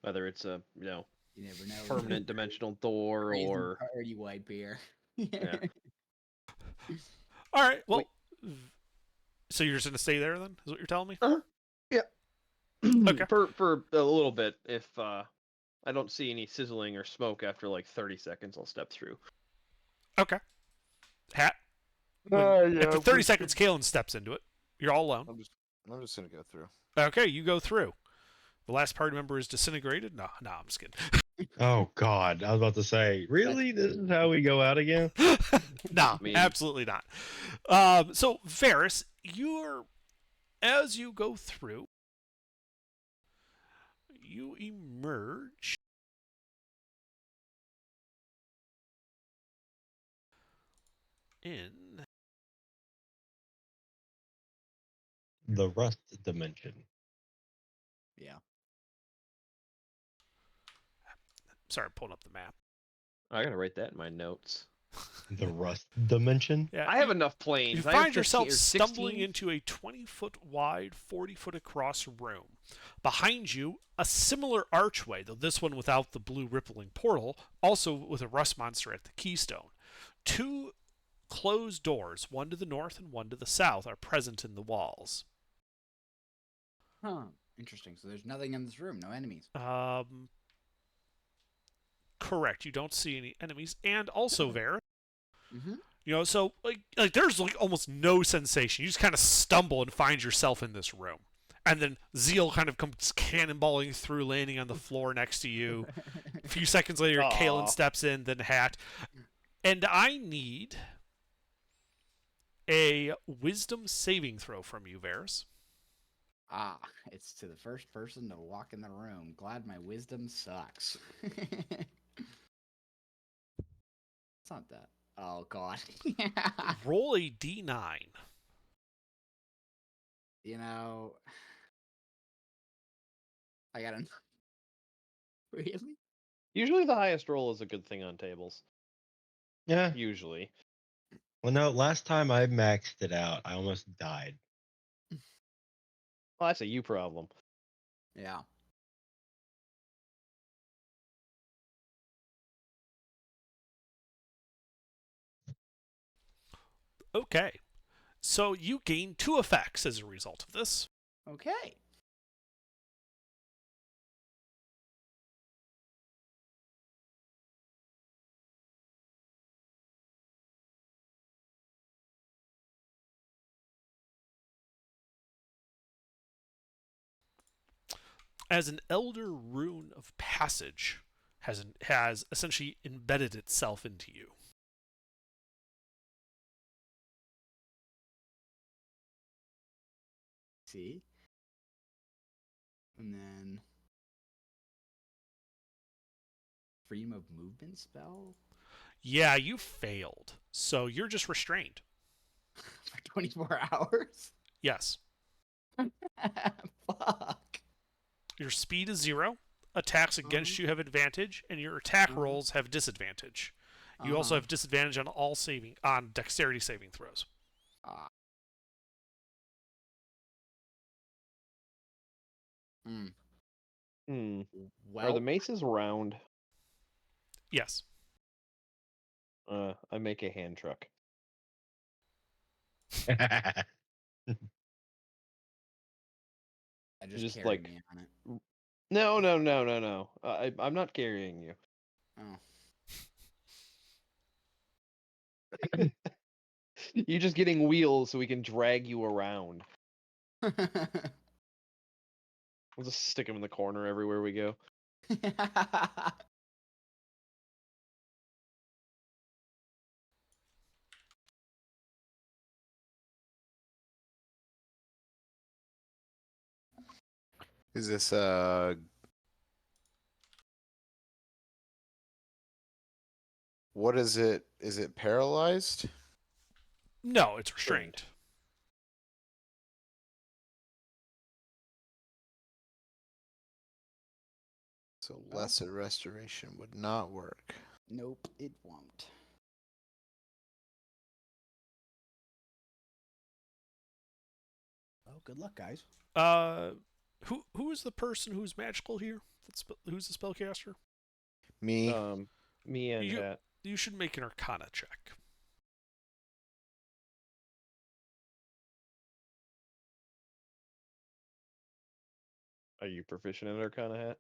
Speaker 4: Whether it's a,
Speaker 5: You never know.
Speaker 4: permanent dimensional door
Speaker 5: Crazy
Speaker 4: or
Speaker 5: party wipe here.
Speaker 4: Yeah.
Speaker 1: All right, well, so you're just gonna stay there then? Is what you're telling me? Okay.
Speaker 4: for a little bit. If I don't see any sizzling or smoke after like 30 seconds, I'll step through.
Speaker 1: Okay. Hat. After 30 seconds, Kalen steps into it. You're all alone.
Speaker 6: I'm just gonna go through.
Speaker 1: Okay, you go through. The last party member is disintegrated. No, I'm just kidding.
Speaker 2: Oh God, I was about to say, really? This is how we go out again?
Speaker 1: No,
Speaker 4: I mean-
Speaker 1: absolutely not. So Varys, as you go through, you emerge in
Speaker 2: The rust dimension.
Speaker 5: Yeah.
Speaker 1: sorry, I'm pulling up the map.
Speaker 4: I gotta write that in my notes.
Speaker 2: The rust dimension.
Speaker 1: Yeah,
Speaker 4: I have enough planes.
Speaker 1: You
Speaker 4: I have
Speaker 1: find
Speaker 4: 15
Speaker 1: yourself
Speaker 4: or
Speaker 1: stumbling
Speaker 4: 16.
Speaker 1: into a 20-foot wide, 40-foot across room. Behind you, a similar archway, though this one without the blue rippling portal, also with a rust monster at the keystone. Two closed doors, one to the north and one to the south, are present in the walls.
Speaker 5: Huh. Interesting. So there's nothing in this room. No enemies.
Speaker 1: Correct. You don't see any enemies, and also Vera.
Speaker 5: Mm-hmm.
Speaker 1: So like there's like almost no sensation. You just kind of stumble and find yourself in this room. And then Zeal kind of comes cannonballing through, landing on the floor next to you. A few seconds later,
Speaker 4: Aw.
Speaker 1: Kalen steps in, then Hat. And I need a wisdom saving throw from you, Varys.
Speaker 5: Ah, it's to the first person to walk in the room. Glad my wisdom sucks. It's not that. Oh god.
Speaker 1: Roll a d9.
Speaker 5: You know, I got an. Really?
Speaker 4: Usually the highest roll is a good thing on tables.
Speaker 2: Yeah.
Speaker 4: Usually.
Speaker 2: Well, no. Last time I maxed it out, I almost died.
Speaker 4: Well, that's a you problem.
Speaker 5: Yeah.
Speaker 1: Okay. So you gain 2 effects as a result of this.
Speaker 5: Okay.
Speaker 1: As an elder rune of passage has essentially embedded itself into you.
Speaker 5: See? And then freedom of movement spell
Speaker 1: Yeah, you failed. So you're just restrained.
Speaker 5: for 24 hours?
Speaker 1: Yes.
Speaker 5: Fuck.
Speaker 1: Your speed is 0. Attacks against you have advantage, and your attack
Speaker 5: Uh-huh.
Speaker 1: rolls have disadvantage. You also have disadvantage on dexterity saving throws.
Speaker 5: Ah. Hmm.
Speaker 4: Hmm.
Speaker 5: Well,
Speaker 4: Are the maces round?
Speaker 1: Yes.
Speaker 4: I make a hand truck.
Speaker 5: I just
Speaker 4: Just
Speaker 5: carry
Speaker 4: like
Speaker 5: me on it.
Speaker 4: no. I'm not carrying you.
Speaker 5: Oh.
Speaker 4: You're just getting wheels so we can drag you around. We'll just stick them in the corner everywhere we go.
Speaker 6: Is this what is it? Is it paralyzed?
Speaker 1: No, it's restrained.
Speaker 6: So lesser restoration would not work.
Speaker 5: Nope, it won't. Oh, good luck, guys.
Speaker 1: Who is the person who's magical here? Who's the spellcaster?
Speaker 6: Me.
Speaker 4: Me and
Speaker 1: You-
Speaker 4: Hat.
Speaker 1: You should make an Arcana check.
Speaker 4: Are you proficient in Arcana, Hat?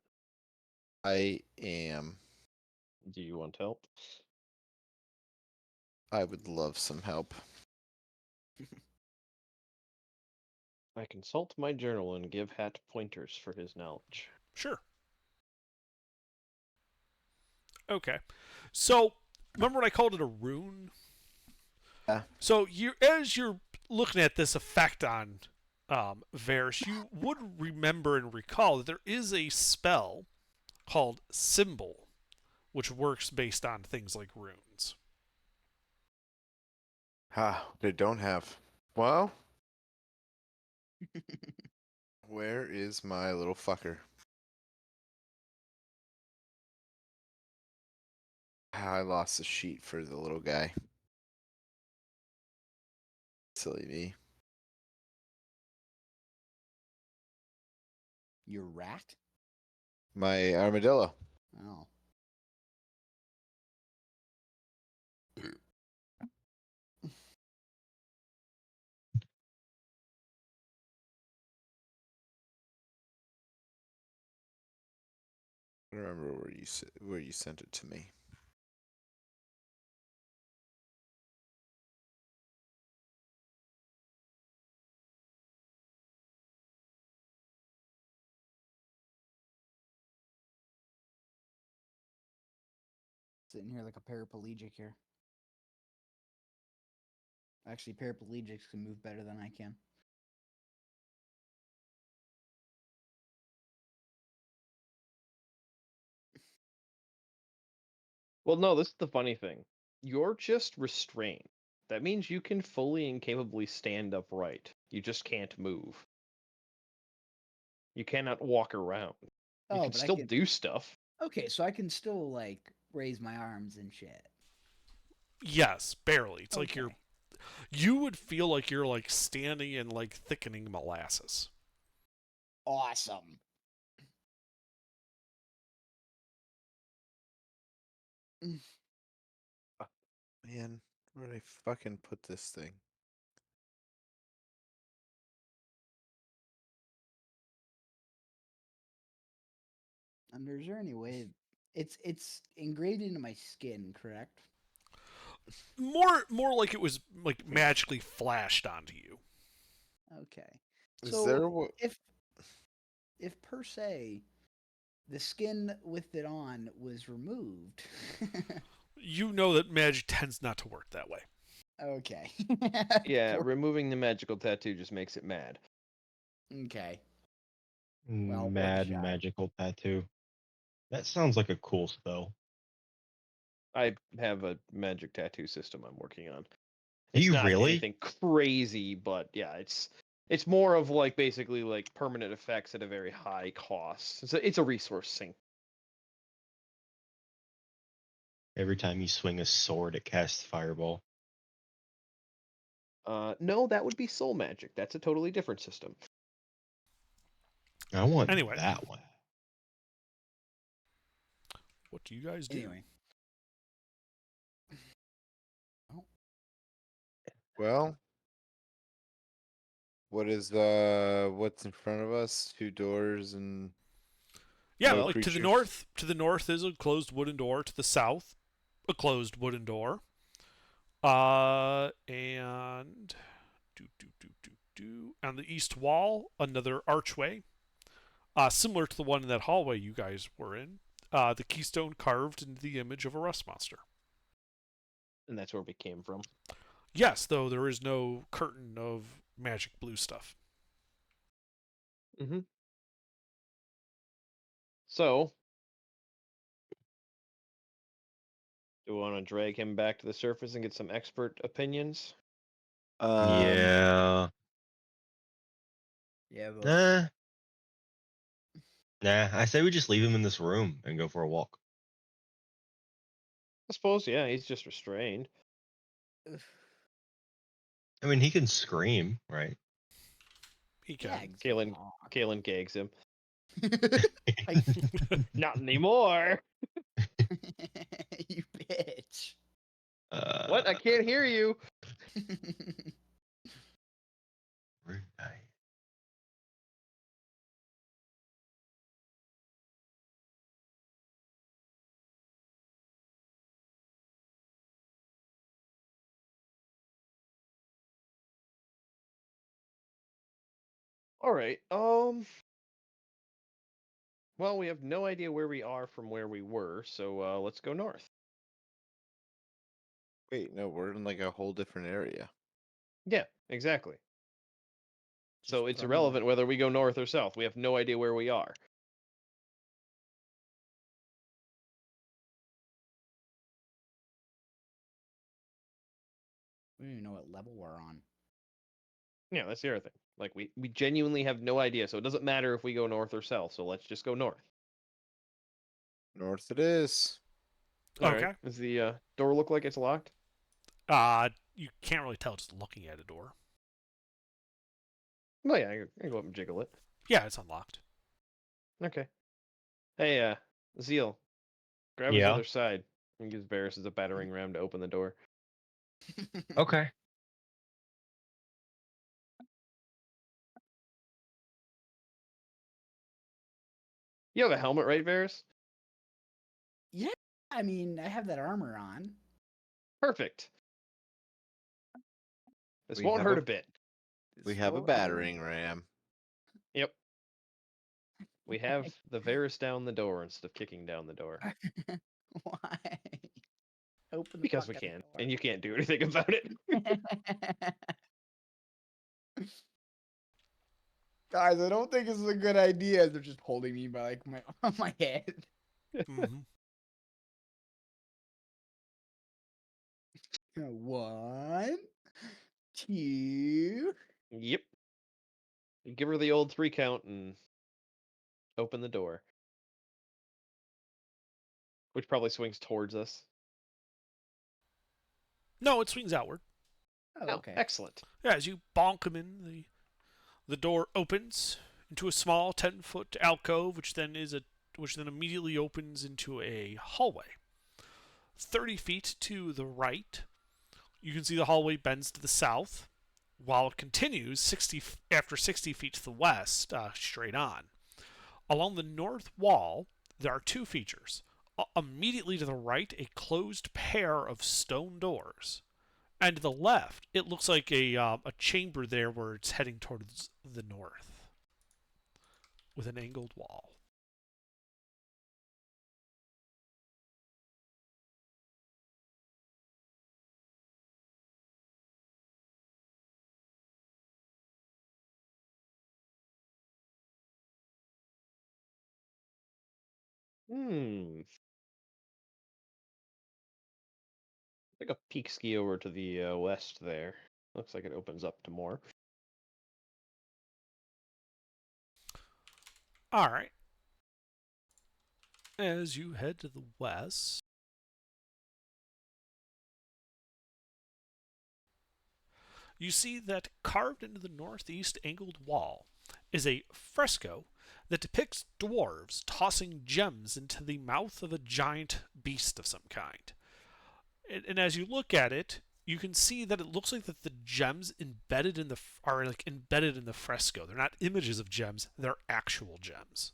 Speaker 6: I am.
Speaker 4: Do you want help?
Speaker 6: I would love some help.
Speaker 4: I consult my journal and give Hat pointers for his knowledge.
Speaker 1: Sure. Okay. So, remember when I called it a rune?
Speaker 6: Yeah.
Speaker 1: So, as you're looking at this effect on Varys, you would remember and recall that there is a spell called Symbol, which works based on things like runes.
Speaker 6: They don't have. Well, where is my little fucker? I lost the sheet for the little guy. Silly me.
Speaker 5: Your rat?
Speaker 6: My armadillo.
Speaker 5: Oh.
Speaker 6: I don't remember where you sent it to me.
Speaker 5: Sitting here like a paraplegic here. Actually, paraplegics can move better than I can.
Speaker 4: Well, no, this is the funny thing. You're just restrained. That means you can fully and capably stand upright. You just can't move. You cannot walk around. You
Speaker 5: Oh,
Speaker 4: can
Speaker 5: but I
Speaker 4: still
Speaker 5: can.
Speaker 4: do stuff.
Speaker 5: Okay, so I can still like raise my arms and shit.
Speaker 1: Yes, barely. It's like
Speaker 5: Okay.
Speaker 1: you would feel like you're like standing in like thickening molasses.
Speaker 5: Awesome.
Speaker 6: Man, where did I fucking put this thing?
Speaker 5: And is there any way it's engraved into my skin, correct?
Speaker 1: More like it was like magically flashed onto you.
Speaker 5: Okay.
Speaker 6: Is
Speaker 5: So
Speaker 6: there what?
Speaker 5: if per se the skin with it on was removed.
Speaker 1: You know that magic tends not to work that way.
Speaker 5: Okay.
Speaker 4: Yeah, removing the magical tattoo just makes it mad.
Speaker 5: Okay. Well, worth a
Speaker 2: Mad
Speaker 5: shot.
Speaker 2: magical tattoo. That sounds like a cool spell.
Speaker 4: I have a magic tattoo system I'm working on.
Speaker 2: Do
Speaker 4: It's
Speaker 2: you
Speaker 4: not
Speaker 2: really?
Speaker 4: anything crazy, but yeah, it's more of like basically like permanent effects at a very high cost. It's a resource sink.
Speaker 2: Every time you swing a sword, it casts fireball.
Speaker 4: No, that would be soul magic. That's a totally different system.
Speaker 2: I want
Speaker 1: Anyway.
Speaker 2: that one.
Speaker 1: What do you guys do?
Speaker 5: Anyway.
Speaker 6: Well, what's in front of us? Two doors and
Speaker 1: Yeah,
Speaker 6: no
Speaker 1: like
Speaker 6: creatures?
Speaker 1: to the north is a closed wooden door. To the south, a closed wooden door. And on the east wall, another archway, similar to the one in that hallway you guys were in. The keystone carved into the image of a rust monster.
Speaker 4: And that's where we came from.
Speaker 1: Yes, though there is no curtain of magic blue stuff.
Speaker 4: Mm-hmm. So, do we want to drag him back to the surface and get some expert opinions?
Speaker 2: Yeah.
Speaker 5: Yeah, but
Speaker 2: Nah. Nah. I say we just leave him in this room and go for a walk.
Speaker 4: I suppose, yeah, he's just restrained.
Speaker 2: I mean, he can scream, right?
Speaker 1: He
Speaker 5: yeah,
Speaker 1: can.
Speaker 4: Kalen,
Speaker 5: come
Speaker 4: Kalen gags him.
Speaker 5: on.
Speaker 4: Not anymore.
Speaker 5: You bitch.
Speaker 4: What? I can't hear you.
Speaker 2: Right.
Speaker 4: All right. Well, we have no idea where we are from where we were, so let's go north.
Speaker 6: Wait, no, we're in like a whole different area.
Speaker 4: Yeah, exactly. So
Speaker 5: Just
Speaker 4: it's
Speaker 5: run
Speaker 4: irrelevant whether we go north or south. We have no idea where we are.
Speaker 5: We don't even know what level we're on.
Speaker 4: Yeah, that's the other thing. Like we genuinely have no idea, so it doesn't matter if we go north or south. So let's just go north.
Speaker 6: North it is.
Speaker 4: All right.
Speaker 1: Okay.
Speaker 4: Does the door look like it's locked?
Speaker 1: You can't really tell just looking at a door.
Speaker 4: Oh yeah, I can go up and jiggle it.
Speaker 1: Yeah, it's unlocked.
Speaker 4: Okay. Hey, Zeal, grab his
Speaker 2: Yeah.
Speaker 4: other side and gives Varys a battering ram to open the door.
Speaker 2: Okay.
Speaker 4: You have a helmet, right, Varys?
Speaker 5: Yeah, I mean, I have that armor on.
Speaker 4: Perfect. This
Speaker 6: We
Speaker 4: won't
Speaker 6: have
Speaker 4: hurt
Speaker 6: a-
Speaker 4: a bit.
Speaker 6: We
Speaker 5: This
Speaker 6: have a
Speaker 5: won't-
Speaker 6: battering ram.
Speaker 4: Yep. We have the Varys down the door instead of kicking down the door.
Speaker 5: Why? Open the
Speaker 4: Because we
Speaker 5: fucking
Speaker 4: can,
Speaker 5: door.
Speaker 4: and you can't do anything about it.
Speaker 5: Guys, I don't think this is a good idea. They're just holding me by like my head.
Speaker 1: Mm-hmm.
Speaker 5: 1, 2.
Speaker 4: Yep. You give her the old 3 count and open the door. Which probably swings towards us.
Speaker 1: No, it swings outward.
Speaker 5: Oh,
Speaker 4: Oh,
Speaker 5: okay.
Speaker 4: excellent.
Speaker 1: Yeah, as you bonk him in, the door opens into a small 10-foot alcove, which then immediately opens into a hallway. 30 feet to the right, you can see the hallway bends to the south, while it continues after 60 feet to the west, straight on. Along the north wall, there are 2 features. Immediately to the right, a closed pair of stone doors. And to the left, it looks like a chamber there where it's heading towards the north with an angled wall.
Speaker 4: Take a peek ski over to the west there. Looks like it opens up to more.
Speaker 1: All right. As you head to the west, you see that carved into the northeast angled wall is a fresco that depicts dwarves tossing gems into the mouth of a giant beast of some kind. And as you look at it, you can see that it looks like that the gems embedded in the are like embedded in the fresco. They're not images of gems; they're actual gems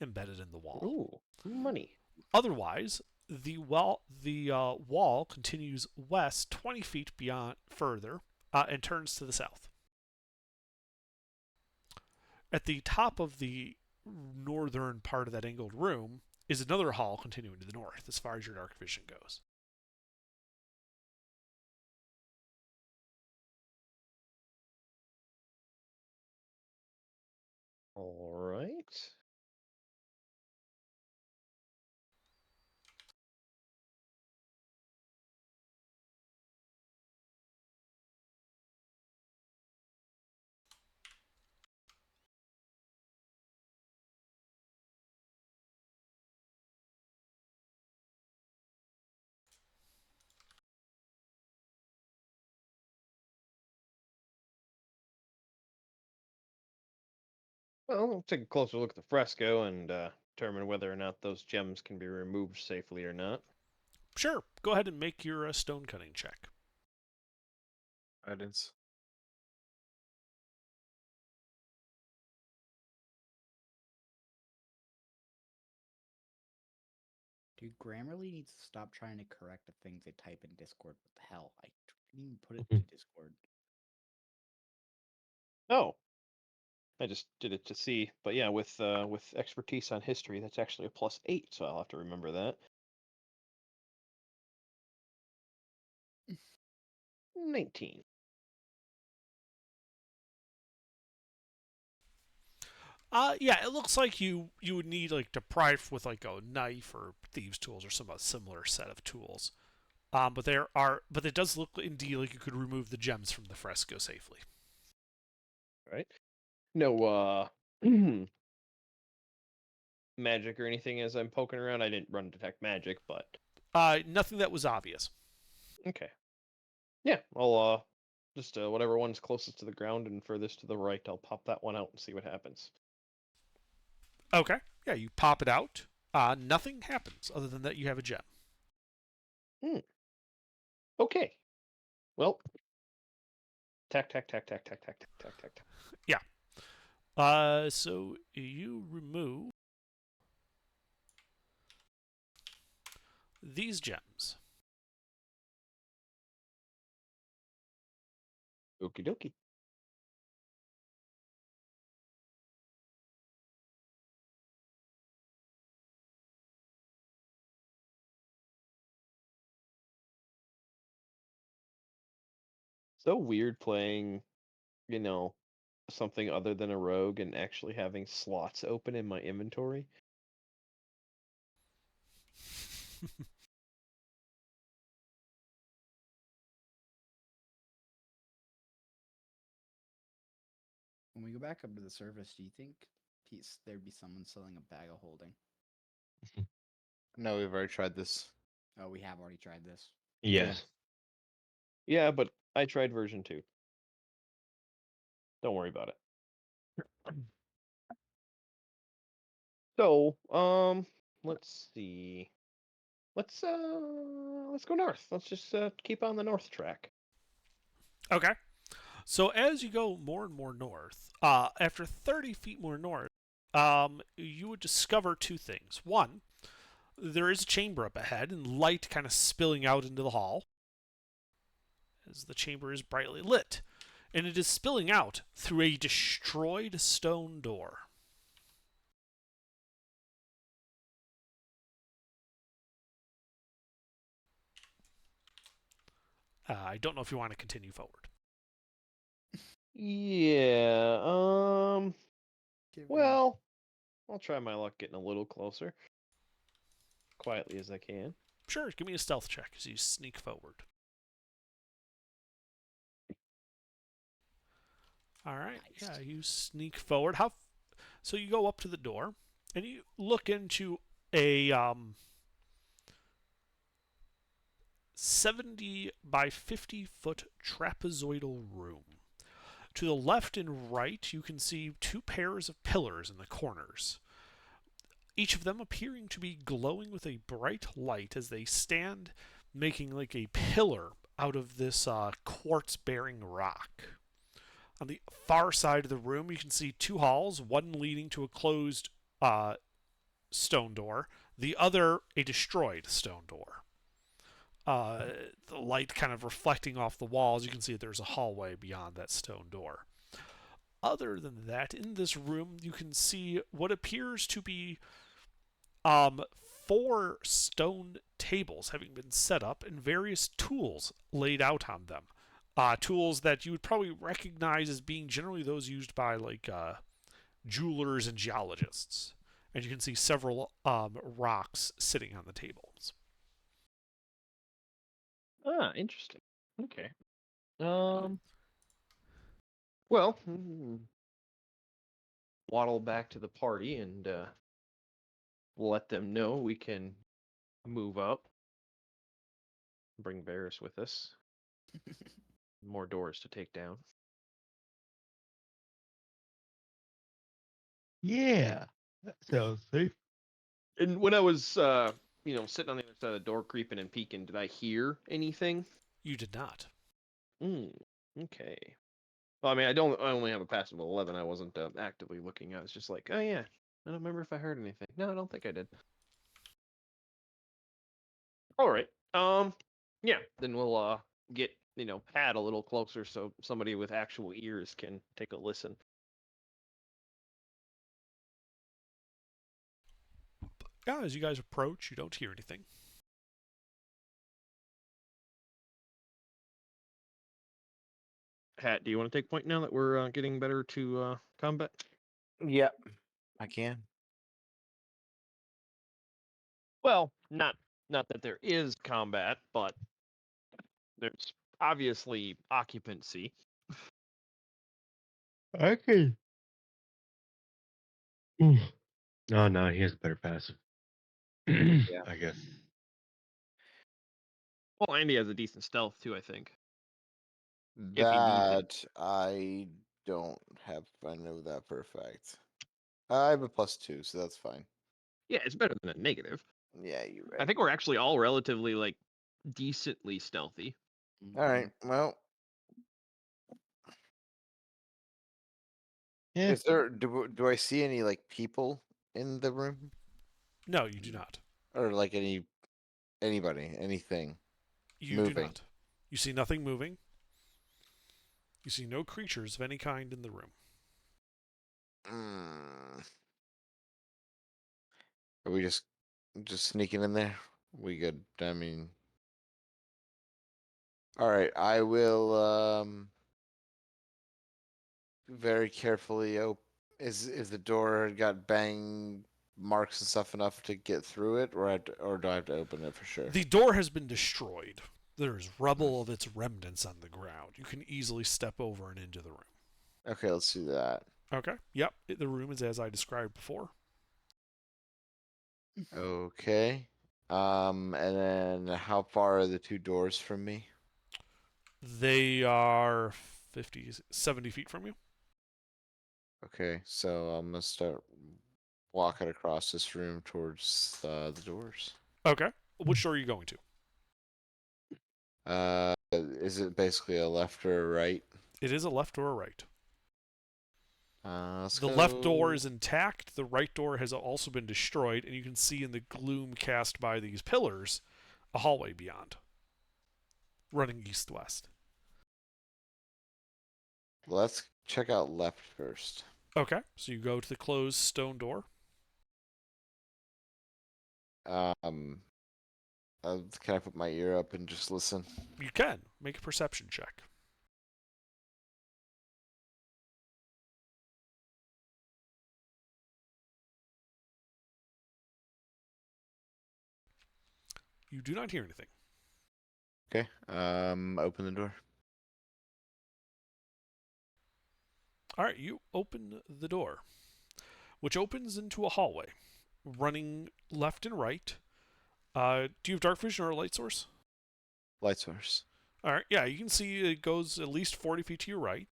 Speaker 1: embedded in the wall.
Speaker 4: Ooh, money.
Speaker 1: Otherwise, the wall continues west 20 feet beyond further and turns to the south. At the top of the northern part of that angled room is another hall continuing to the north, as far as your dark vision goes.
Speaker 4: All right. Well, we'll take a closer look at the fresco and determine whether or not those gems can be removed safely or not.
Speaker 1: Sure, go ahead and make your stone cutting check.
Speaker 6: Guidance.
Speaker 5: Dude, Grammarly needs to stop trying to correct the things they type in Discord. What the hell? I didn't even put it into Discord.
Speaker 4: Oh, I just did it to see. But yeah, with expertise on history, that's actually a +8, so I'll have to remember that. 19.
Speaker 1: Yeah, it looks like you would need like to pry with like a knife or thieves' tools or some similar set of tools. But it does look indeed like you could remove the gems from the fresco safely.
Speaker 4: Right? No, magic or anything as I'm poking around. I didn't run detect magic, but
Speaker 1: Nothing that was obvious.
Speaker 4: okay. Yeah, I'll just whatever one's closest to the ground and furthest to the right, I'll pop that one out and see what happens.
Speaker 1: Okay. Yeah, you pop it out. Nothing happens other than that you have a gem.
Speaker 4: Okay. Well, tack, tack, tack, tack, tack, tack, tack, tack, tack, tack.
Speaker 1: Yeah. So you remove these gems.
Speaker 4: Okie dokie. So weird playing, you know, something other than a rogue and actually having slots open in my inventory.
Speaker 5: When we go back up to the surface, do you think there'd be someone selling a bag of holding?
Speaker 6: No, we've already tried this.
Speaker 5: Oh, we have already tried this.
Speaker 2: Yes.
Speaker 4: Yeah, but I tried version 2. Don't worry about it. So, let's see. Let's go north. Let's just keep on the north track.
Speaker 1: Okay. So as you go more and more north, after 30 feet more north, you would discover two things. One, there is a chamber up ahead and light kind of spilling out into the hall as the chamber is brightly lit. And it is spilling out through a destroyed stone door. I don't know if you want to continue forward.
Speaker 4: Yeah,
Speaker 5: Give me-
Speaker 4: well, I'll try my luck getting a little closer. Quietly as I can.
Speaker 1: Sure, give me a stealth check as you sneak forward. All right,
Speaker 5: Nice.
Speaker 1: yeah, you sneak forward. So you go up to the door and you look into a 70 by 50 foot trapezoidal room. To the left and right, you can see two pairs of pillars in the corners, each of them appearing to be glowing with a bright light as they stand, making like a pillar out of this quartz-bearing rock. On the far side of the room, you can see two halls, one leading to a closed stone door, the other a destroyed stone door. The light kind of reflecting off the walls, you can see there's a hallway beyond that stone door. Other than that, in this room, you can see what appears to be 4 stone tables having been set up and various tools laid out on them. Tools that you would probably recognize as being generally those used by like jewelers and geologists. And you can see several rocks sitting on the tables.
Speaker 4: Ah, interesting. Okay. Well, waddle back to the party and let them know we can move up. Bring Varys with us. More doors to take down.
Speaker 2: Yeah, that sounds safe.
Speaker 4: And when I was, sitting on the other side of the door, creeping and peeking, did I hear anything?
Speaker 1: You did not.
Speaker 4: Okay. Well, I mean, I only have a passive of 11. I wasn't actively looking. I was just like, oh yeah, I don't remember if I heard anything. No, I don't think I did. All right. Yeah. Then we'll get Pat a little closer so somebody with actual ears can take a listen.
Speaker 1: Yeah, as you guys approach, you don't hear anything.
Speaker 4: Pat, do you want to take point now that we're getting better to combat?
Speaker 6: Yep, I can.
Speaker 4: Well, not that there is combat, but there's obviously occupancy.
Speaker 2: I could. Oh no, he has a better passive. I guess.
Speaker 4: Well, Andy has a decent stealth too, I think. If he needs it.
Speaker 6: That I don't have. I know that for a fact. I have a +2, so that's fine.
Speaker 4: Yeah, it's better than a negative.
Speaker 6: Yeah, you're right.
Speaker 4: I think we're actually all relatively like decently stealthy.
Speaker 6: All right. Well,
Speaker 2: Yeah.
Speaker 6: is there? Do I see any like people in the room,
Speaker 1: No, you do not.
Speaker 6: or like anybody, anything?
Speaker 1: You do
Speaker 6: Moving.
Speaker 1: not. You see nothing moving. You see no creatures of any kind in the room.
Speaker 6: Are we just sneaking in there? We good? I mean, all right. I will very carefully open. Is the door got bang marks and stuff enough to get through it, or do I have to open it for sure?
Speaker 1: The door has been destroyed. There is rubble of its remnants on the ground. You can easily step over and into the room.
Speaker 6: Okay, let's do that.
Speaker 1: Okay. Yep. The room is as I described before.
Speaker 6: Okay. And then how far are the 2 doors from me?
Speaker 1: They are 50, 70 feet from you.
Speaker 6: Okay, so I'm gonna start walking across this room towards the doors.
Speaker 1: Okay. Which door are you going to?
Speaker 6: Is it basically a left or a right?
Speaker 1: It is a left or a right.
Speaker 6: Let's
Speaker 1: The
Speaker 6: go...
Speaker 1: left door is intact. The right door has also been destroyed, and you can see in the gloom cast by these pillars a hallway beyond, running east-west.
Speaker 6: Let's check out left first.
Speaker 1: Okay, so you go to the closed stone door.
Speaker 6: Can I put my ear up and just listen?
Speaker 1: You can. Make a perception check. You do not hear anything.
Speaker 6: Okay. Open the door.
Speaker 1: All right, you open the door, which opens into a hallway, running left and right. Do you have dark vision or a light source?
Speaker 6: Light source.
Speaker 1: All right, yeah, you can see it goes at least 40 feet to your right.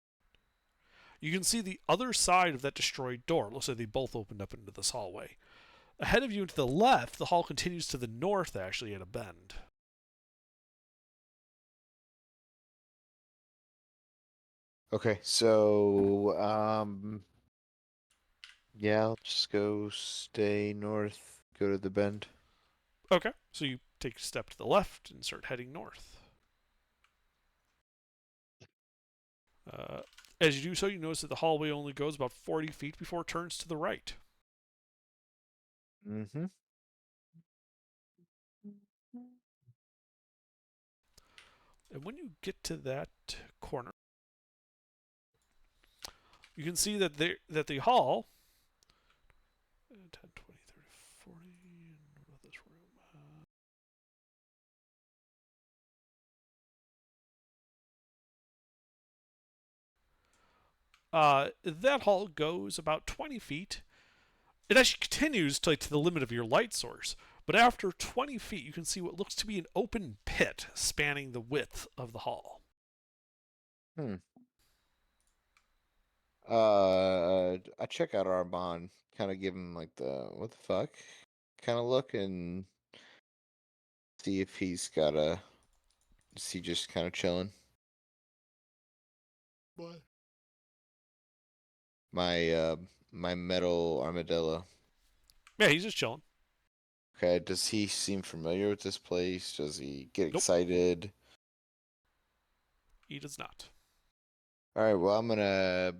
Speaker 1: You can see the other side of that destroyed door. It looks like they both opened up into this hallway. Ahead of you and to the left, the hall continues to the north, actually, at a bend.
Speaker 6: Okay, so yeah, I'll just go stay north, go to the bend.
Speaker 1: Okay, so you take a step to the left and start heading north. As you do so, you notice that the hallway only goes about 40 feet before it turns to the right.
Speaker 6: Mm-hmm.
Speaker 1: And when you get to that corner, you can see that the hall 10, 20, 30, 40. What about this room? That hall goes about 20 feet. It actually continues to the limit of your light source, but after 20 feet, you can see what looks to be an open pit spanning the width of the hall.
Speaker 6: I check out Arbon, kind of give him like the what the fuck kind of look, and see if he's got a. Is he just kind of chilling?
Speaker 3: What?
Speaker 6: My metal armadillo.
Speaker 1: Yeah, he's just chilling.
Speaker 6: Okay, does he seem familiar with this place? Does he get
Speaker 1: Nope.
Speaker 6: excited?
Speaker 1: He does not.
Speaker 6: All right, well, I'm gonna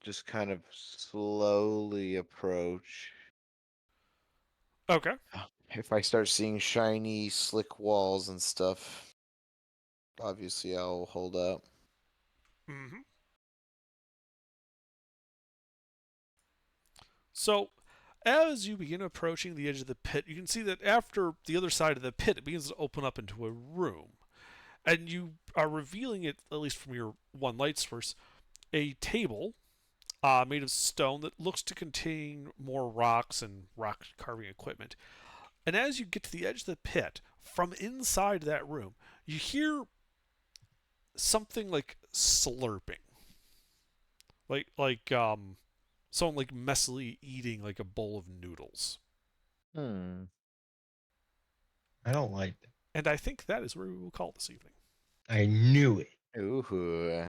Speaker 6: just kind of slowly approach.
Speaker 1: Okay.
Speaker 6: If I start seeing shiny, slick walls and stuff, obviously I'll hold up.
Speaker 1: Mm-hmm. So, as you begin approaching the edge of the pit, you can see that after the other side of the pit, it begins to open up into a room. And you are revealing it, at least from your one light source, a table made of stone that looks to contain more rocks and rock carving equipment. And as you get to the edge of the pit, from inside that room, you hear something like slurping, like someone like messily eating like a bowl of noodles.
Speaker 6: Hmm.
Speaker 2: I don't like that.
Speaker 1: And I think that is where we will call this evening.
Speaker 2: I knew it.
Speaker 6: Ooh.